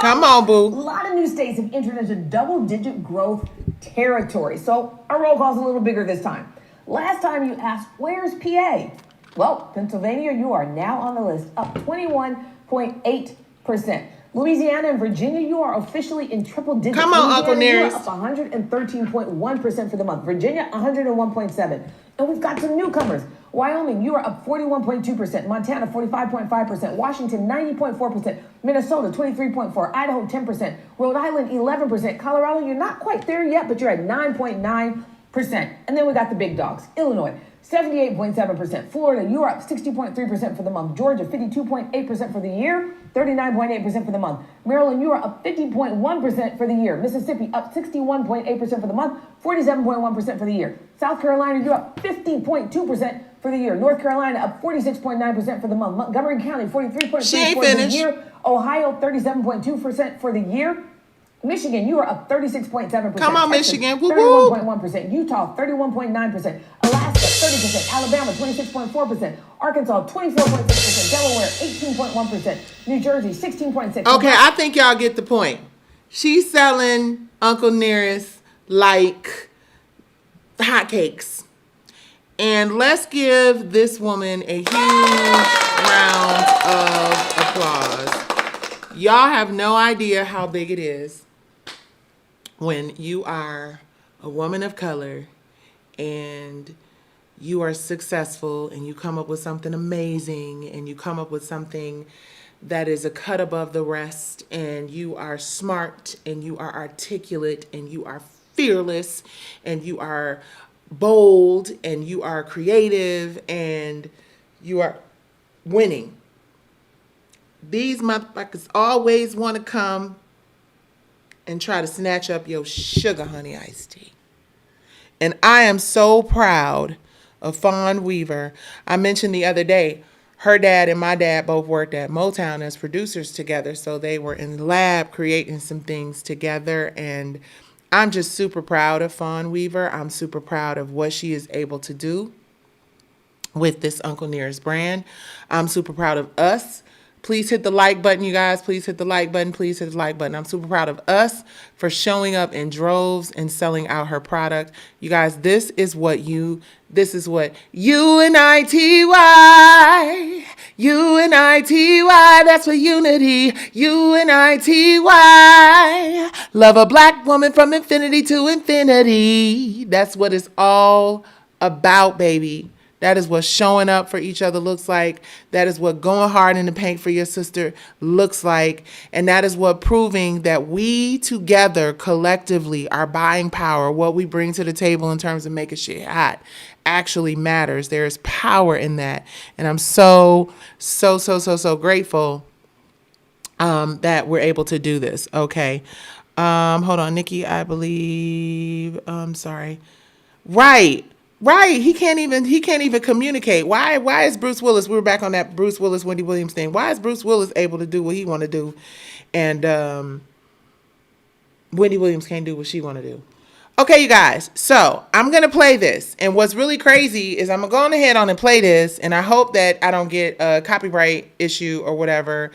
Come on, boo. A lot of new states have entered into double-digit growth territory. So our roll call's a little bigger this time. Last time you asked, where's PA? Well, Pennsylvania, you are now on the list, up 21.8%. Louisiana and Virginia, you are officially in triple digits. Come on, Uncle Nearest. Up 113.1% for the month. Virginia, 101.7%. And we've got some newcomers. Wyoming, you are up 41.2%. Montana, 45.5%. Washington, 90.4%. Minnesota, 23.4%. Idaho, 10%. Rhode Island, 11%. Colorado, you're not quite there yet, but you're at 9.9%. And then we got the big dogs. Illinois, 78.7%. Florida, you are up 60.3% for the month. Georgia, 52.8% for the year, 39.8% for the month. Maryland, you are up 50.1% for the year. Mississippi, up 61.8% for the month, 47.1% for the year. South Carolina, you're up 50.2% for the year. North Carolina, up 46.9% for the month. Montgomery County, 43.3% for the year. Ohio, 37.2% for the year. Michigan, you are up 36.7%. Come on, Texas, Michigan. Woo woo. 31.1%. Utah, 31.9%. Alaska, 30%. Alabama, 26.4%. Arkansas, 24.6%. Delaware, 18.1%. New Jersey, 16.6%. Okay, I think y'all get the point. She's selling Uncle Nearest like hotcakes. And let's give this woman a huge round of applause. Y'all have no idea how big it is when you are a woman of color and you are successful and you come up with something amazing and you come up with something that is a cut above the rest, and you are smart and you are articulate and you are fearless and you are bold and you are creative and you are winning. These motherfuckers always want to come and try to snatch up your sugar honey iced tea. And I am so proud of Fawn Weaver. I mentioned the other day, her dad and my dad both worked at Motown as producers together. So they were in the lab creating some things together. And I'm just super proud of Fawn Weaver. I'm super proud of what she is able to do with this Uncle Nearest brand. I'm super proud of us. Please hit the like button, you guys. Please hit the like button. Please hit the like button. I'm super proud of us for showing up in droves and selling out her product. You guys, this is what UNITY, UNITY, that's for unity, UNITY, love a black woman from infinity to infinity. That's what it's all about, baby. That is what showing up for each other looks like. That is what going hard in the paint for your sister looks like. And that is what proving that we together collectively, our buying power, what we bring to the table in terms of making shit hot, actually matters. There is power in that. And I'm so grateful that we're able to do this. Okay. Hold on, Nikki, I believe, sorry. Right. He can't even communicate. Why is Bruce Willis, we were back on that Bruce Willis, Wendy Williams thing. Why is Bruce Willis able to do what he want to do? And Wendy Williams can't do what she want to do. Okay, you guys. So I'm gonna play this, and what's really crazy is I'm gonna go on ahead on and play this, and I hope that I don't get a copyright issue or whatever.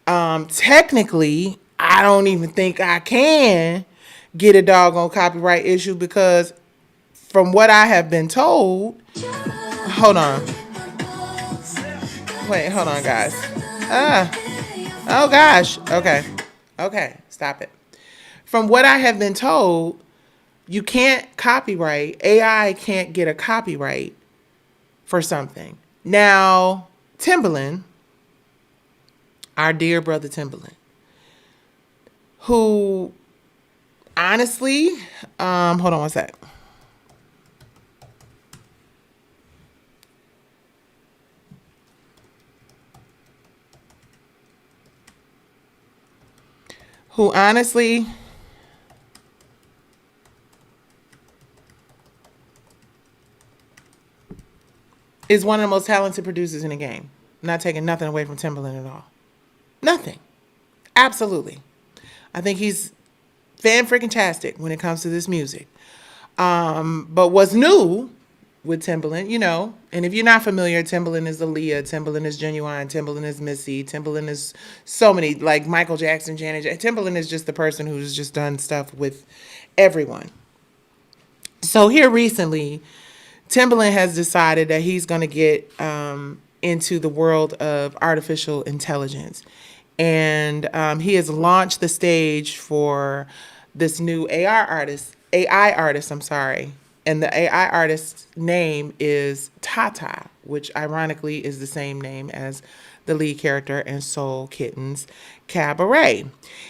Technically, I don't even think I can get a doggone copyright issue because, from what I have been told, hold on. Wait, hold on, guys. Oh gosh. Okay, stop it. From what I have been told, you can't copyright, AI can't get a copyright for something. Now, Timbaland, our dear brother Timbaland, who honestly, hold on one sec. Who honestly is one of the most talented producers in the game. Not taking nothing away from Timbaland at all. Nothing. Absolutely. I think he's fan-freaking-tastic when it comes to this music. But what's new with Timbaland, and if you're not familiar, Timbaland is Aaliyah, Timbaland is Genuine, Timbaland is Missy, Timbaland is so many, like Michael Jackson, Janet Jackson. Timbaland is just the person who's just done stuff with everyone. So here recently, Timbaland has decided that he's going to get into the world of artificial intelligence. And he has launched the stage for this new AI artist, And the AI artist's name is Tata, which ironically is the same name as the lead character in Soul Kitten's Cabaret.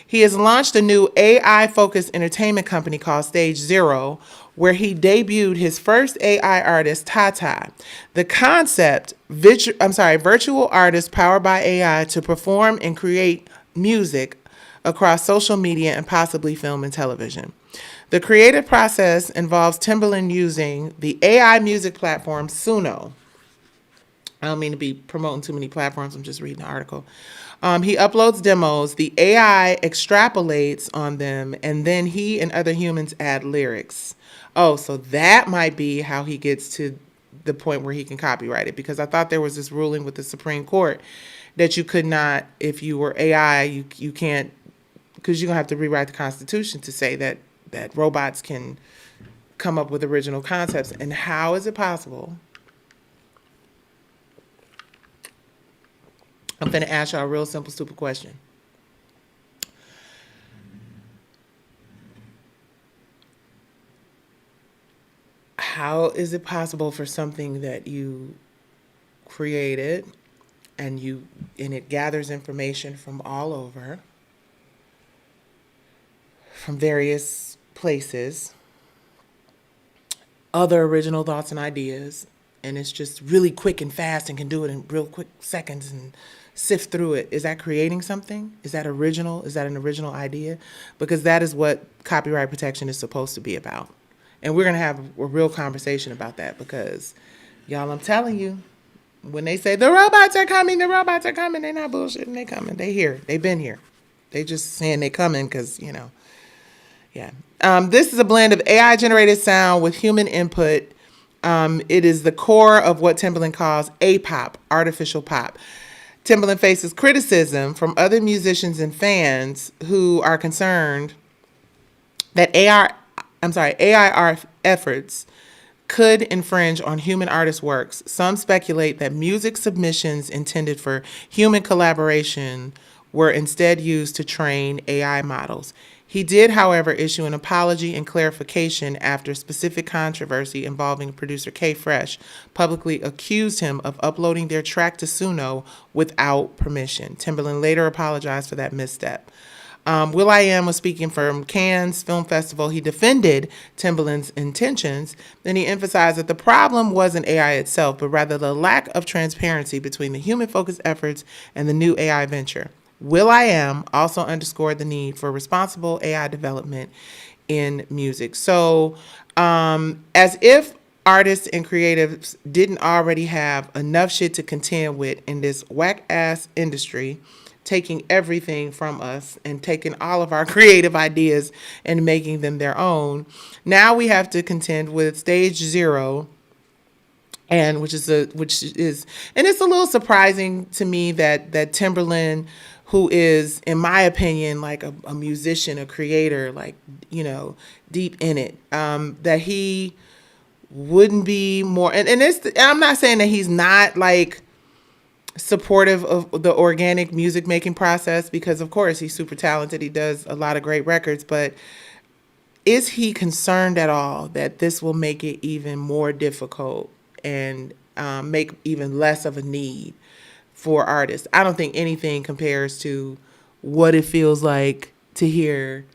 He has launched a new AI-focused entertainment company called Stage Zero, where he debuted his first AI artist, Tata. The concept, virtual artists powered by AI to perform and create music across social media and possibly film and television. The creative process involves Timbaland using the AI music platform Suno. I don't mean to be promoting too many platforms. I'm just reading the article. He uploads demos. The AI extrapolates on them, and then he and other humans add lyrics. Oh, so that might be how he gets to the point where he can copyright it, because I thought there was this ruling with the Supreme Court that you could not, if you were AI, you can't, because you're going to have to rewrite the Constitution to say that robots can come up with original concepts. And how is it possible? I'm going to ask y'all a real simple, stupid question. How is it possible for something that you created and it gathers information from all over, from various places, other original thoughts and ideas, and it's just really quick and fast and can do it in real quick seconds and sift through it? Is that creating something? Is that original? Is that an original idea? Because that is what copyright protection is supposed to be about. And we're going to have a real conversation about that, because, y'all, I'm telling you, when they say the robots are coming, they're not bullshitting, they coming. They here. They've been here. They just saying they coming because, yeah. This is a blend of AI-generated sound with human input. It is the core of what Timbaland calls A-pop, artificial pop. Timbaland faces criticism from other musicians and fans who are concerned that AI efforts could infringe on human artists' works. Some speculate that music submissions intended for human collaboration were instead used to train AI models. He did, however, issue an apology and clarification after specific controversy involving producer K Fresh publicly accused him of uploading their track to Suno without permission. Timbaland later apologized for that misstep. Will.i.am was speaking from Cannes Film Festival. He defended Timbaland's intentions. Then he emphasized that the problem wasn't AI itself, but rather the lack of transparency between the human-focused efforts and the new AI venture. Will.i.am also underscored the need for responsible AI development in music. So, as if artists and creatives didn't already have enough shit to contend with in this whack-ass industry, taking everything from us and taking all of our creative ideas and making them their own. Now we have to contend with stage 0, and which is and it's a little surprising to me that Timbaland, who is, in my opinion, like a musician, a creator, like, deep in it, that he wouldn't be more, and I'm not saying that he's not like supportive of the organic music making process, because of course he's super talented, he does a lot of great records, but is he concerned at all that this will make it even more difficult and make even less of a need for artists? I don't think anything compares to what it feels like to hear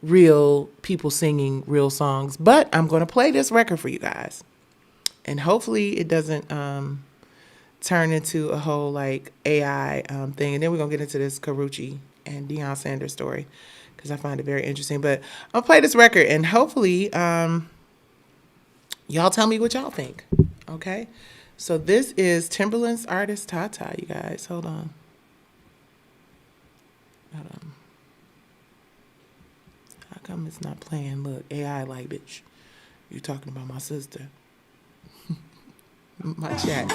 real people singing real songs. But I'm going to play this record for you guys, and hopefully it doesn't turn into a whole like AI thing. And then we're going to get into this Karrueche and Deion Sanders story, because I find it very interesting. But I'll play this record, and hopefully y'all tell me what y'all think. Okay? So this is Timbaland's Artist Tata, you guys. Hold on. How come it's not playing? Look, AI like, bitch, you talking about my sister. My chat.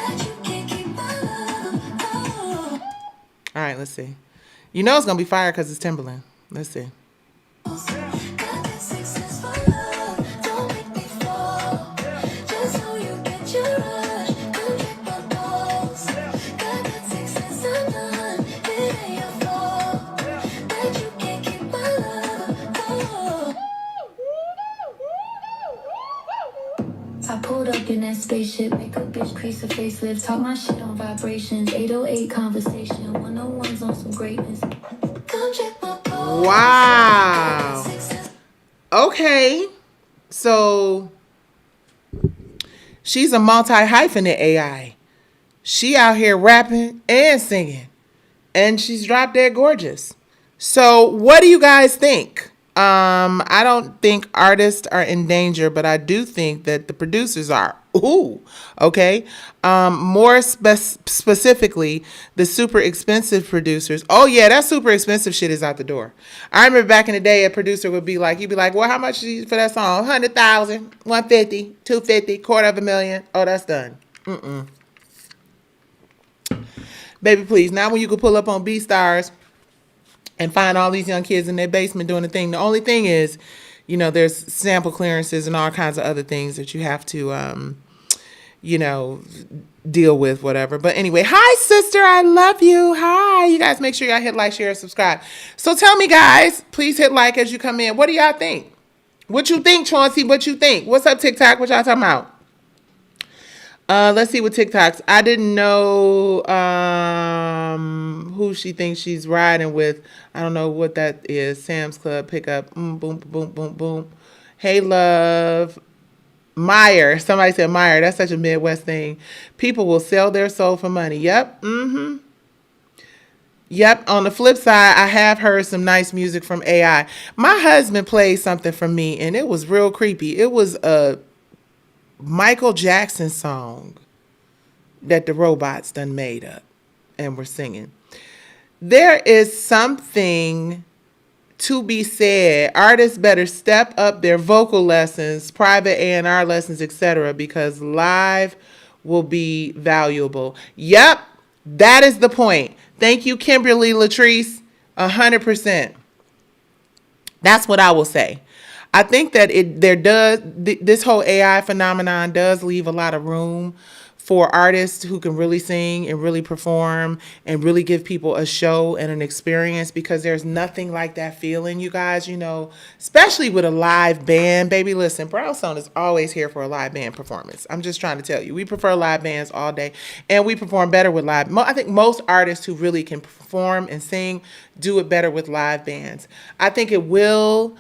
All right, let's see. You know it's going to be fire because it's Timbaland. Let's see. I pulled up in that spaceship, make a bitch crease a facelift, talk my shit on vibrations, 808 conversation, 101s on some greatness. Come check my pulse. Wow. Okay. So she's a multi-hyphenate AI. She out here rapping and singing, and she's drop dead gorgeous. So what do you guys think? I don't think artists are in danger, but I do think that the producers are. Ooh, okay. More specifically, the super expensive producers. Oh yeah, that super expensive shit is out the door. I remember back in the day, a producer would be like, you'd be like, well, how much is for that song? 100,000, 150, 250, $250,000. Oh, that's done. Baby, please. Now when you can pull up on BeatStars and find all these young kids in their basement doing the thing. The only thing is, there's sample clearances and all kinds of other things that you have to, deal with, whatever. But anyway, hi, sister. I love you. Hi. You guys make sure y'all hit like, share, and subscribe. So tell me, guys, please hit like as you come in. What do y'all think? What you think, Chauncey? What you think? What's up, TikTok? What y'all talking about? Let's see what TikToks. I didn't know who she thinks she's riding with. I don't know what that is. Sam's Club pickup. Boom, boom, boom, boom. Hey, love. Meyer. Somebody said Meyer. That's such a Midwest thing. People will sell their soul for money. Yep. Yep. On the flip side, I have heard some nice music from AI. My husband played something from me, and it was real creepy. It was a Michael Jackson song that the robots done made up and were singing. There is something to be said. Artists better step up their vocal lessons, private A&R lessons, etc., because live will be valuable. Yep, that is the point. Thank you, Kimberly Latrice. 100%. That's what I will say. I think that this whole AI phenomenon does leave a lot of room for artists who can really sing and really perform and really give people a show and an experience, because there's nothing like that feeling, you guys, especially with a live band. Baby, listen, Brownstone is always here for a live band performance. I'm just trying to tell you, we prefer live bands all day, and we perform better with live. I think most artists who really can perform and sing do it better with live bands. I think it will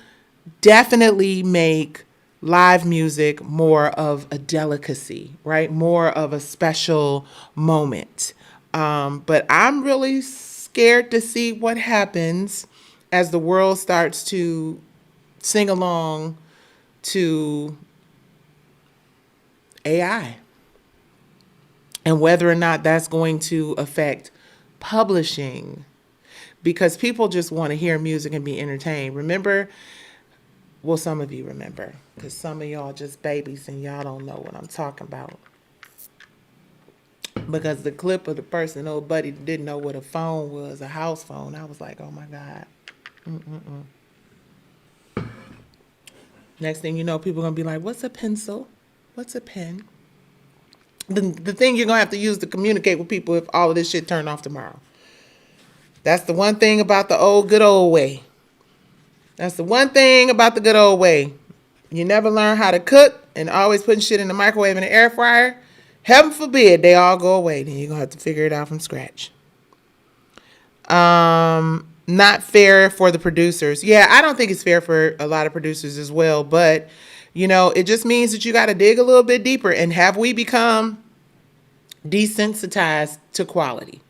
definitely make live music more of a delicacy, right? More of a special moment. But I'm really scared to see what happens as the world starts to sing along to AI, and whether or not that's going to affect publishing. because people just want to hear music and be entertained. Remember, well, some of you remember, because some of y'all just babies and y'all don't know what I'm talking about. Because the clip of the person, old buddy, didn't know what a phone was, a house phone. I was like, oh my God. Next thing you know, people are going to be like, what's a pencil? What's a pen? The thing you're going to have to use to communicate with people if all of this shit turned off tomorrow. That's the one thing about the good old way. That's the one thing about the good old way. You never learn how to cook and always putting shit in the microwave and the air fryer. Heaven forbid they all go away. Then you're going to have to figure it out from scratch. Not fair for the producers. Yeah, I don't think it's fair for a lot of producers as well. But, it just means that you got to dig a little bit deeper. And have we become desensitized to quality?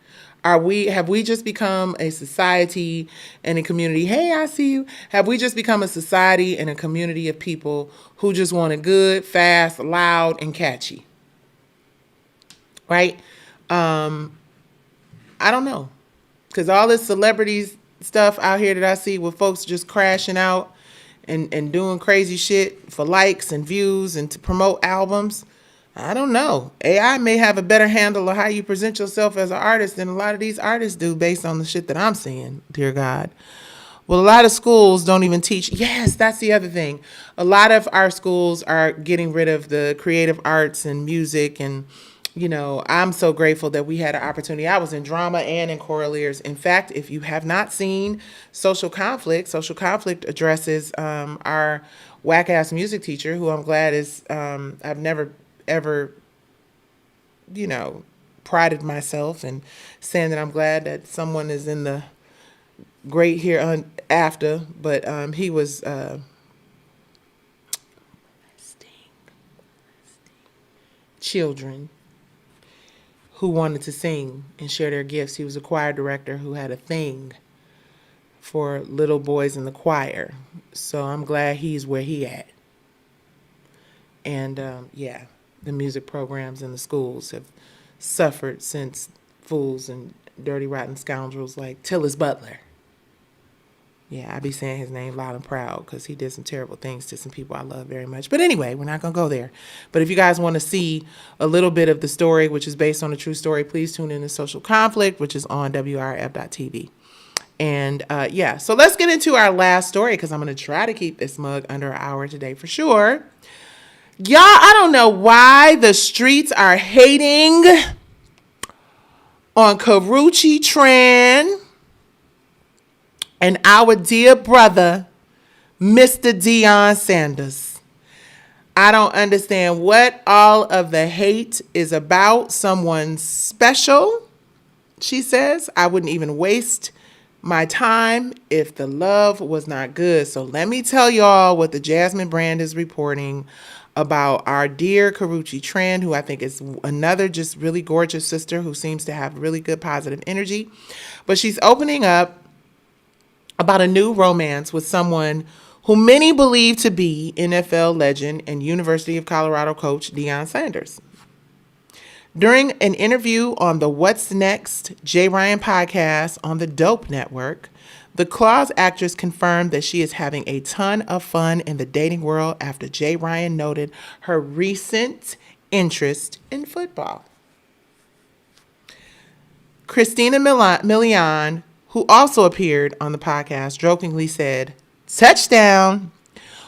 Have we just become a society and a community? Hey, I see you. Have we just become a society and a community of people who just want it good, fast, loud, and catchy? Right? I don't know. Because all this celebrities stuff out here that I see with folks just crashing out and doing crazy shit for likes and views and to promote albums. I don't know. AI may have a better handle of how you present yourself as an artist than a lot of these artists do based on the shit that I'm seeing, dear God. Well, a lot of schools don't even teach. Yes, that's the other thing. A lot of our schools are getting rid of the creative arts and music. And, I'm so grateful that we had an opportunity. I was in drama and in choral ears. In fact, if you have not seen Social Conflict addresses our whack-ass music teacher, who I'm glad is, I've never ever, prided myself and saying that I'm glad that someone is in the great here after, but he was children who wanted to sing and share their gifts. He was a choir director who had a thing for little boys in the choir. So I'm glad he's where he at. And the music programs in the schools have suffered since fools and dirty, rotten scoundrels like Tillis Butler. Yeah, I be saying his name loud and proud because he did some terrible things to some people I love very much. But anyway, we're not going to go there. But if you guys want to see a little bit of the story, which is based on a true story, please tune in to Social Conflict, which is on WRF.TV. And so let's get into our last story because I'm going to try to keep this mug under an hour today for sure. Y'all, I don't know why the streets are hating on Karrueche Tran and our dear brother, Mr. Deion Sanders. I don't understand what all of the hate is about. Someone special, she says. I wouldn't even waste my time if the love was not good. So let me tell y'all what the Jasmine brand is reporting about our dear Karrueche Tran, who I think is another just really gorgeous sister who seems to have really good positive energy. But she's opening up about a new romance with someone who many believe to be NFL legend and University of Colorado coach Deion Sanders. During an interview on the What's Next Jay Ryan podcast on the Dope Network, the Claws actress confirmed that she is having a ton of fun in the dating world after Jay Ryan noted her recent interest in football. Christina Milian, who also appeared on the podcast, jokingly said, "Touchdown."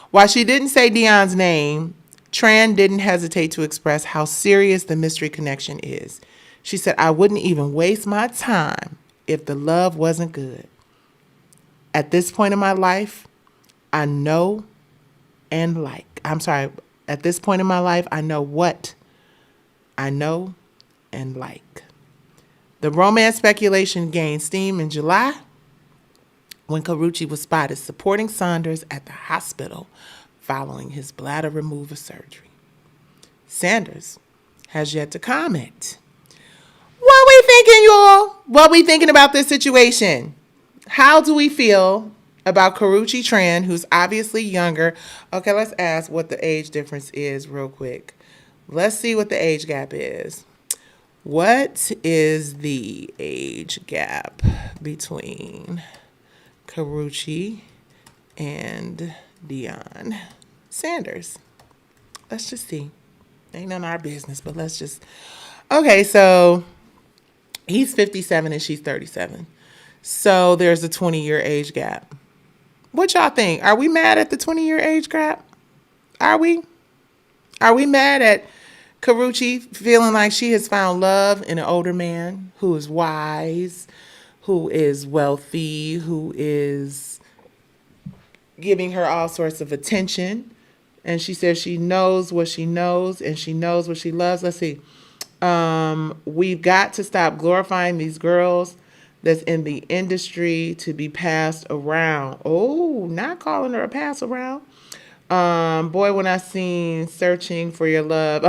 While she didn't say Deion's name, Tran didn't hesitate to express how serious the mystery connection is. She said, "I wouldn't even waste my time if the love wasn't good. At this point in my life, I know and like. At this point in my life, I know what I know and like." The romance speculation gained steam in July when Karrueche was spotted supporting Sanders at the hospital following his bladder removal surgery. Sanders has yet to comment. What we thinking, y'all? What we thinking about this situation? How do we feel about Karrueche Tran, who's obviously younger? Okay, let's ask what the age difference is real quick. Let's see what the age gap is. What is the age gap between Karrueche and Deion Sanders? Let's just see. Ain't none of our business, but let's just. Okay, so he's 57 and she's 37. So there's a 20-year age gap. What y'all think? Are we mad at the 20-year age gap? Are we? Are we mad at Karrueche feeling like she has found love in an older man who is wise, who is wealthy, who is giving her all sorts of attention? And she says she knows what she knows and she knows what she loves. Let's see. We've got to stop glorifying these girls that's in the industry to be passed around. Oh, not calling her a pass around. Boy, when I seen Searching for Your Love.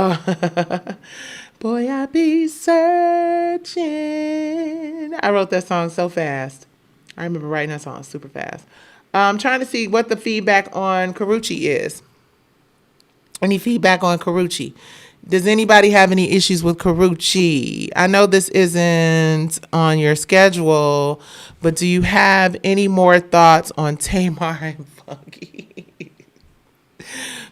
Boy, I be searching. I wrote that song so fast. I remember writing that song super fast. I'm trying to see what the feedback on Karrueche is. Any feedback on Karrueche? Does anybody have any issues with Karrueche? I know this isn't on your schedule, but do you have any more thoughts on Tamar and Funky?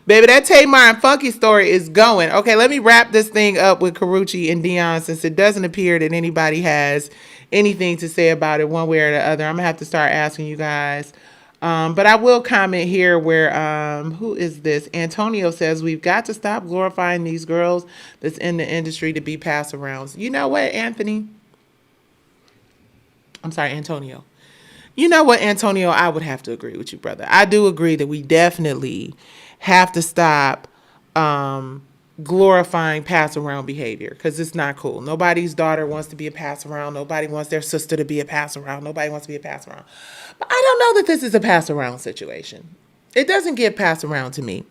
Baby, that Tamar and Funky story is going. Okay, let me wrap this thing up with Karrueche and Deion, since it doesn't appear that anybody has anything to say about it one way or the other. I'm going to have to start asking you guys. But I will comment here where, who is this? Antonio says, we've got to stop glorifying these girls that's in the industry to be pass arounds. You know what, Anthony? I'm sorry, Antonio. You know what, Antonio? I would have to agree with you, brother. I do agree that we definitely have to stop glorifying pass around behavior, because it's not cool. Nobody's daughter wants to be a pass around. Nobody wants their sister to be a pass around. Nobody wants to be a pass around. But I don't know that this is a pass around situation. It doesn't give pass around to me.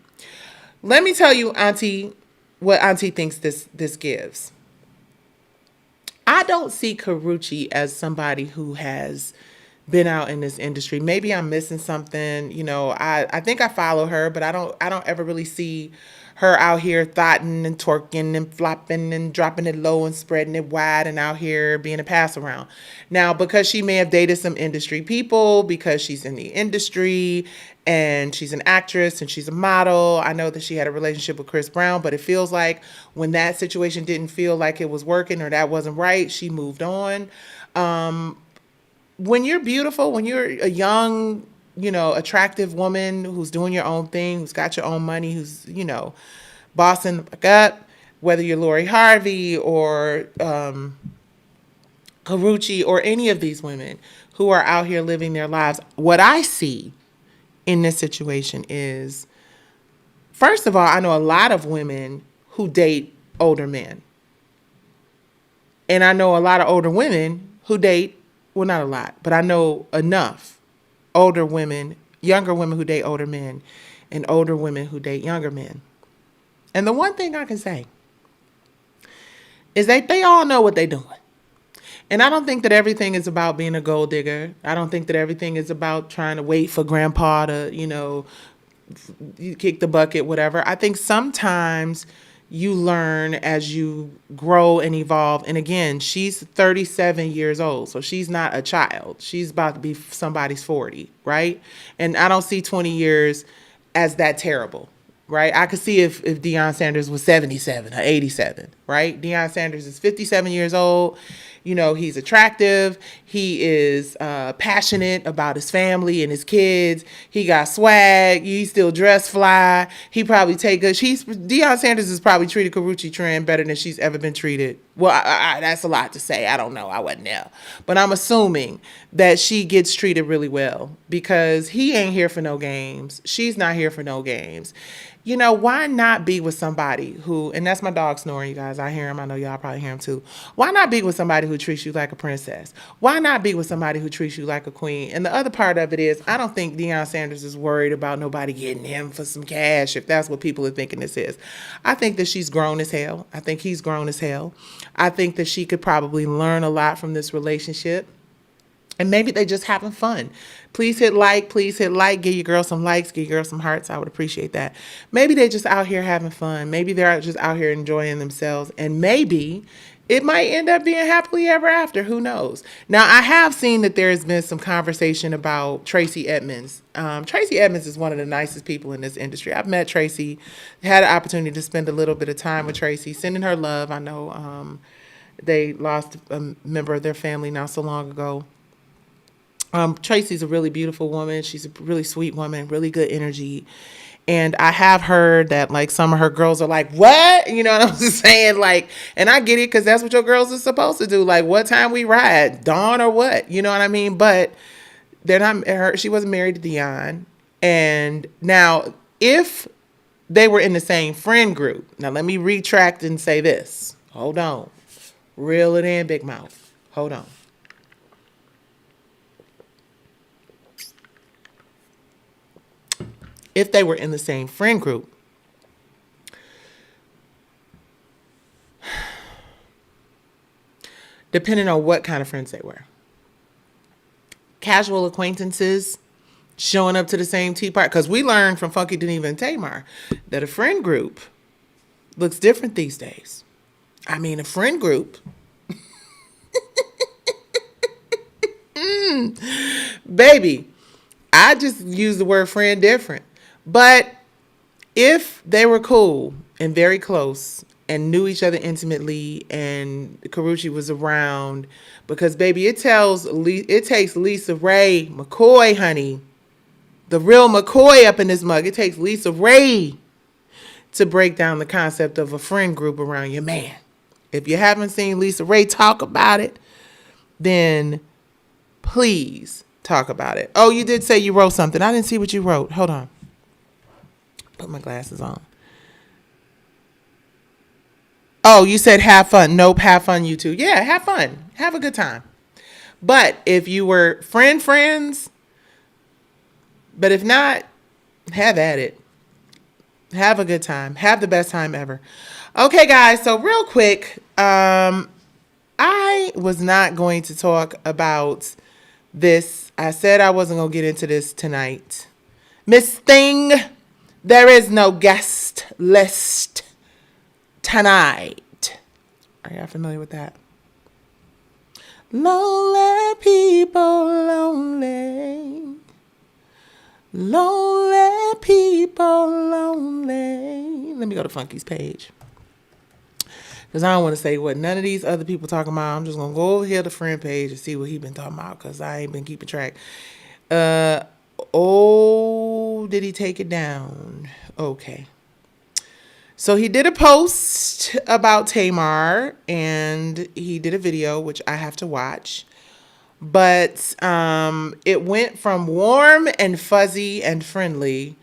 Let me tell you, Auntie, what Auntie thinks this gives. I don't see Karrueche as somebody who has been out in this industry. Maybe I'm missing something. You know, I think I follow her, but I don't ever really see her out here thotting and twerking and flopping and dropping it low and spreading it wide and out here being a pass around. Now, because she may have dated some industry people, because she's in the industry and she's an actress and she's a model. I know that she had a relationship with Chris Brown, but it feels like when that situation didn't feel like it was working or that wasn't right, she moved on. When you're beautiful, when you're a young, attractive woman who's doing your own thing, who's got your own money, who's, bossing the fuck up, whether you're Lori Harvey or Karrueche or any of these women who are out here living their lives, what I see in this situation is, first of all, I know a lot of women who date older men. And I know a lot of older women who date, well, not a lot, but I know enough older women, younger women who date older men, and older women who date younger men. And the one thing I can say is that they all know what they're doing. And I don't think that everything is about being a gold digger. I don't think that everything is about trying to wait for grandpa to, kick the bucket, whatever. I think sometimes you learn as you grow and evolve. And again, she's 37 years old, so she's not a child. She's about to be somebody's 40, right? And I don't see 20 years as that terrible, right? I could see if Deion Sanders was 77 or 87, right? Deion Sanders is 57 years old. He's attractive. He is passionate about his family and his kids. He got swag. He still dress fly. He probably Deion Sanders has probably treated Karrueche Tran better than she's ever been treated. Well, that's a lot to say. I don't know. I wasn't there. But I'm assuming that she gets treated really well because he ain't here for no games. She's not here for no games. Why not be with somebody who, and that's my dog snoring, you guys. I hear him. I know y'all probably hear him too. Why not be with somebody who treats you like a princess? Why not be with somebody who treats you like a queen? And the other part of it is, I don't think Deion Sanders is worried about nobody getting him for some cash, if that's what people are thinking this is. I think that she's grown as hell. I think he's grown as hell. I think that she could probably learn a lot from this relationship. And maybe they just having fun. Please hit like. Give your girl some likes. Give your girl some hearts. I would appreciate that. Maybe they just out here having fun. Maybe they're just out here enjoying themselves. And maybe it might end up being happily ever after. Who knows? Now, I have seen that there's been some conversation about Tracy Edmonds. Tracy Edmonds is one of the nicest people in this industry. I've met Tracy, had an opportunity to spend a little bit of time with Tracy, sending her love. I know they lost a member of their family not so long ago. Tracy's a really beautiful woman. She's a really sweet woman, really good energy. And I have heard that, like, some of her girls are like, what? You know what I'm saying? Like, and I get it, because that's what your girls are supposed to do. Like, what time we ride? Dawn or what? You know what I mean? But they're not, she wasn't married to Deion. And now, if they were in the same friend group, now let me retract and say this. Hold on. Reel it in, big mouth. Hold on. If they were in the same friend group, depending on what kind of friends they were, casual acquaintances showing up to the same tea party, because we learned from Funky Deneva and Tamar that a friend group looks different these days. I mean, a friend group, baby, I just use the word friend different. But if they were cool and very close and knew each other intimately, and Karrueche was around, because baby, it takes Lisa Ray McCoy, honey, the real McCoy up in this mug. It takes Lisa Ray to break down the concept of a friend group around your man. If you haven't seen Lisa Ray talk about it, then please talk about it. Oh, you did say you wrote something. I didn't see what you wrote. Hold on. Put my glasses on. Oh, you said have fun. Nope, have fun, you too. Yeah, have fun. Have a good time. But if you were friends, but if not, have at it. Have a good time. Have the best time ever. Okay, guys, so real quick, I was not going to talk about this. I said I wasn't going to get into this tonight. Miss Thing, there is no guest list tonight. Are y'all familiar with that? Lonely people, lonely. Lonely people, lonely. Let me go to Funky's page, because I don't want to say what none of these other people talking about. I'm just going to go over here to friend page and see what he been talking about, because I ain't been keeping track. Oh, did he take it down? Okay. So he did a post about Tamar, and he did a video, which I have to watch. But it went from warm and fuzzy and friendly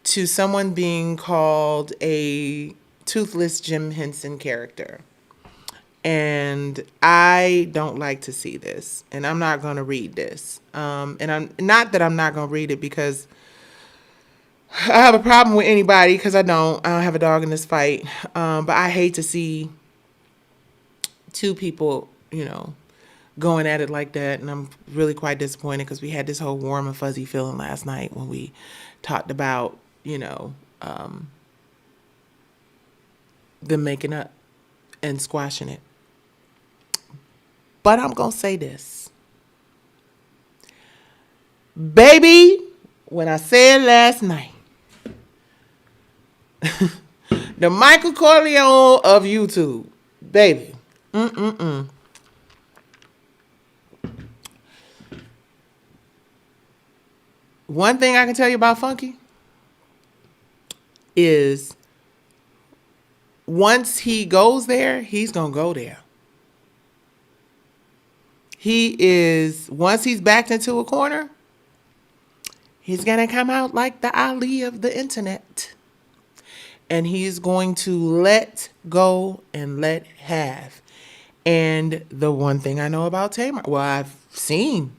to someone being called a toothless Jim Henson character. And I don't like to see this, and I'm not going to read this. And I'm not that I'm not going to read it because I have a problem with anybody, because I don't have a dog in this fight. But I hate to see two people, going at it like that. And I'm really quite disappointed, because we had this whole warm and fuzzy feeling last night when we talked about, them making up and squashing it. But I'm going to say this. Baby, when I said last night, the Michael Corleone of YouTube, baby, One thing I can tell you about Funky is once he goes there, he's going to go there. Once he's backed into a corner, he's going to come out like the Ali of the internet. And he's going to let go and let have. And the one thing I know about Tamar, well, I've seen,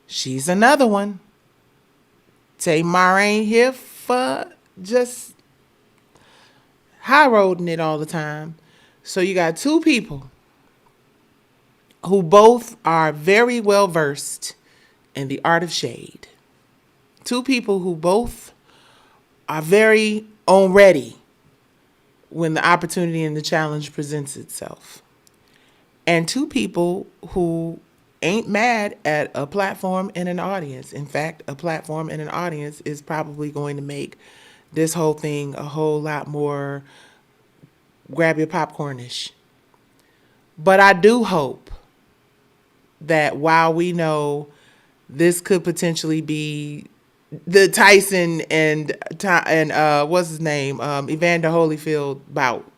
she's another one. Tamar ain't here for just high roading it all the time. So you got two people who both are very well versed in the art of shade. Two people who both are very on ready when the opportunity and the challenge presents itself. and two people who ain't mad at a platform and an audience. In fact, a platform and an audience is probably going to make this whole thing a whole lot more grab your popcornish. But I do hope that while we know this could potentially be the Tyson and what's his name, Evander Holyfield bout,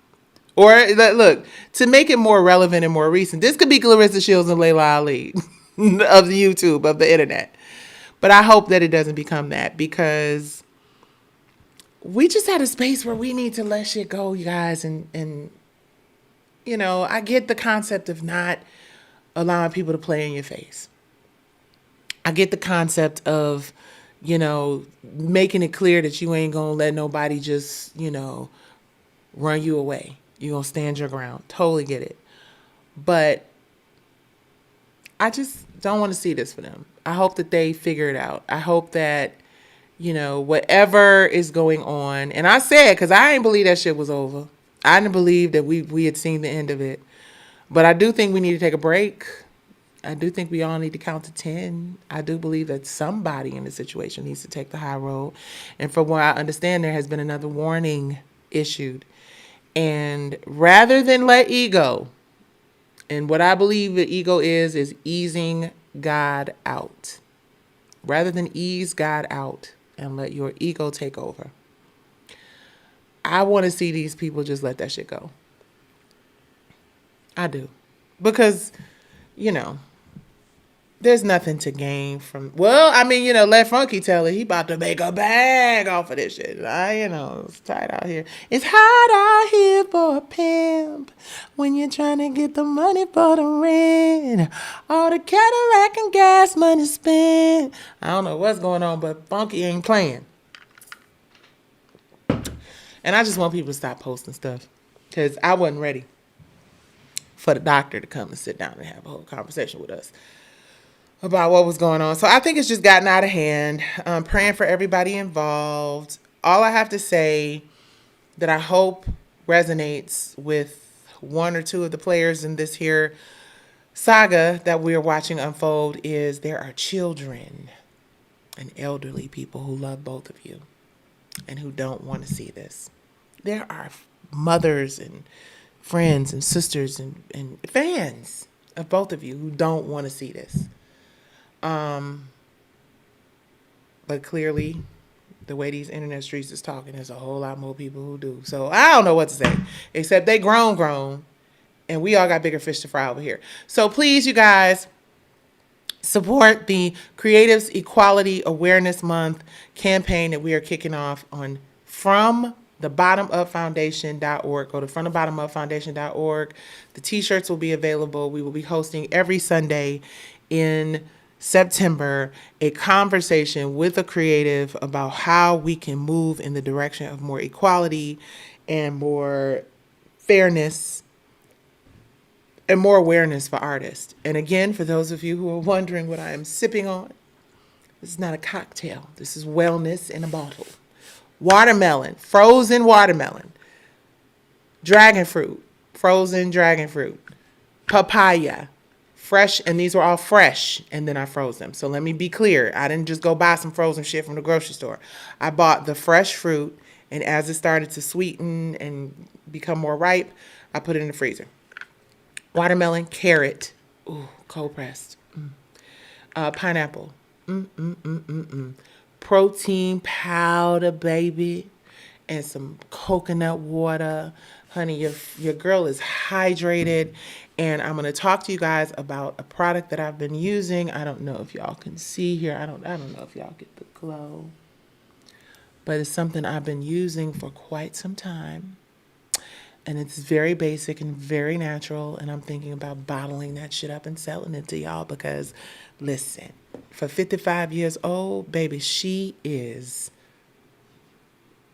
or look, to make it more relevant and more recent, this could be Clarissa Shields and Layla Ali of the YouTube, of the internet. But I hope that it doesn't become that, because we just had a space where we need to let shit go, you guys. And you know, I get the concept of not allowing people to play in your face. I get the concept of, you know, making it clear that you ain't gonna let nobody just, you know, run you away. You're gonna stand your ground. Totally get it. But I just don't want to see this for them. I hope that they figure it out. I hope that, you know, whatever is going on, and I said, because I didn't believe that shit was over. I didn't believe that we had seen the end of it. But I do think we need to take a break. I do think we all need to count to 10. I do believe that somebody in the situation needs to take the high road. And from what I understand, there has been another warning issued. And rather than let ego, and what I believe the ego is easing God out. Rather than ease God out and let your ego take over, I want to see these people just let that shit go. I do. Because, you know, there's nothing to gain from, well, I mean, you know, let Funky tell it. He about to make a bag off of this shit. You know, it's tight out here. It's hot out here for a pimp when you're trying to get the money for the rent. All the Cadillac and gas money spent. I don't know what's going on, but Funky ain't playing. And I just want people to stop posting stuff, because I wasn't ready for the doctor to come and sit down and have a whole conversation with us about what was going on. So I think it's just gotten out of hand. I'm praying for everybody involved. All I have to say that I hope resonates with one or two of the players in this here saga that we're watching unfold is there are children and elderly people who love both of you and who don't want to see this. There are mothers and friends and sisters and fans of both of you who don't want to see this. But clearly, the way these internet streets is talking, there's a whole lot more people who do. So I don't know what to say, except they grown, and we all got bigger fish to fry over here. So please, you guys, support the Creatives Equality Awareness Month campaign that we are kicking off on FromTheBottomUpFoundation.org. Go to FromTheBottomUpFoundation.org. The t-shirts will be available. We will be hosting every Sunday in September a conversation with a creative about how we can move in the direction of more equality and more fairness and more awareness for artists. And again, for those of you who are wondering what I am sipping on, this is not a cocktail. This is wellness in a bottle. Watermelon, frozen watermelon, dragon fruit, frozen dragon fruit, papaya, fresh, and these were all fresh, and then I froze them. So let me be clear. I didn't just go buy some frozen shit from the grocery store. I bought the fresh fruit, and as it started to sweeten and become more ripe, I put it in the freezer. Watermelon, carrot, ooh, cold pressed, pineapple, protein powder, baby, and some coconut water. Honey, your girl is hydrated, and I'm gonna talk to you guys about a product that I've been using. I don't know if y'all can see here. I don't know if y'all get the glow, but it's something I've been using for quite some time, and it's very basic and very natural. And I'm thinking about bottling that shit up and selling it to y'all because, listen, for 55 years old, baby, she is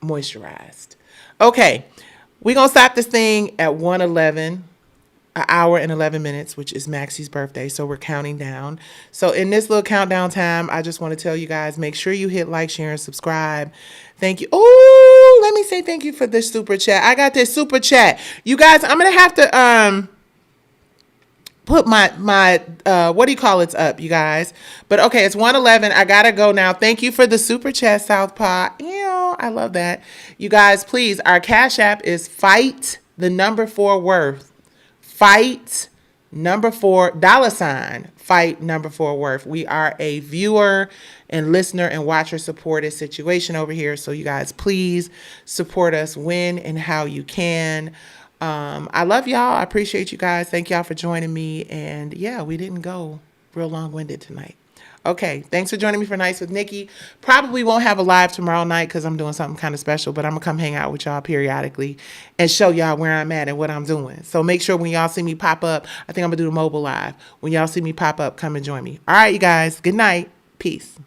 moisturized. Okay. We're going to stop this thing at 1:11, an hour and 11 minutes, which is Maxie's birthday. So we're counting down. So in this little countdown time, I just want to tell you guys, make sure you hit like, share, and subscribe. Thank you. Oh, let me say thank you for this super chat. I got this super chat. You guys, I'm going to have to put my what do you call it's up, you guys. But okay, it's 1:11. I gotta go now. Thank you for the super chat, Southpaw. Ew, I love that. You guys, please, our Cash App is fight the number 4 worth. Fight number 4 $ fight number 4 worth. We are a viewer and listener and watcher supported situation over here. So you guys, please support us when and how you can. I love y'all. I appreciate you guys. Thank y'all for joining me. And yeah, we didn't go real long-winded tonight. Okay, thanks for joining me for Nights with Nikki. Probably won't have a live tomorrow night because I'm doing something kind of special, but I'm going to come hang out with y'all periodically and show y'all where I'm at and what I'm doing. So make sure when y'all see me pop up, I think I'm going to do the mobile live. When y'all see me pop up, come and join me. All right, you guys. Good night. Peace.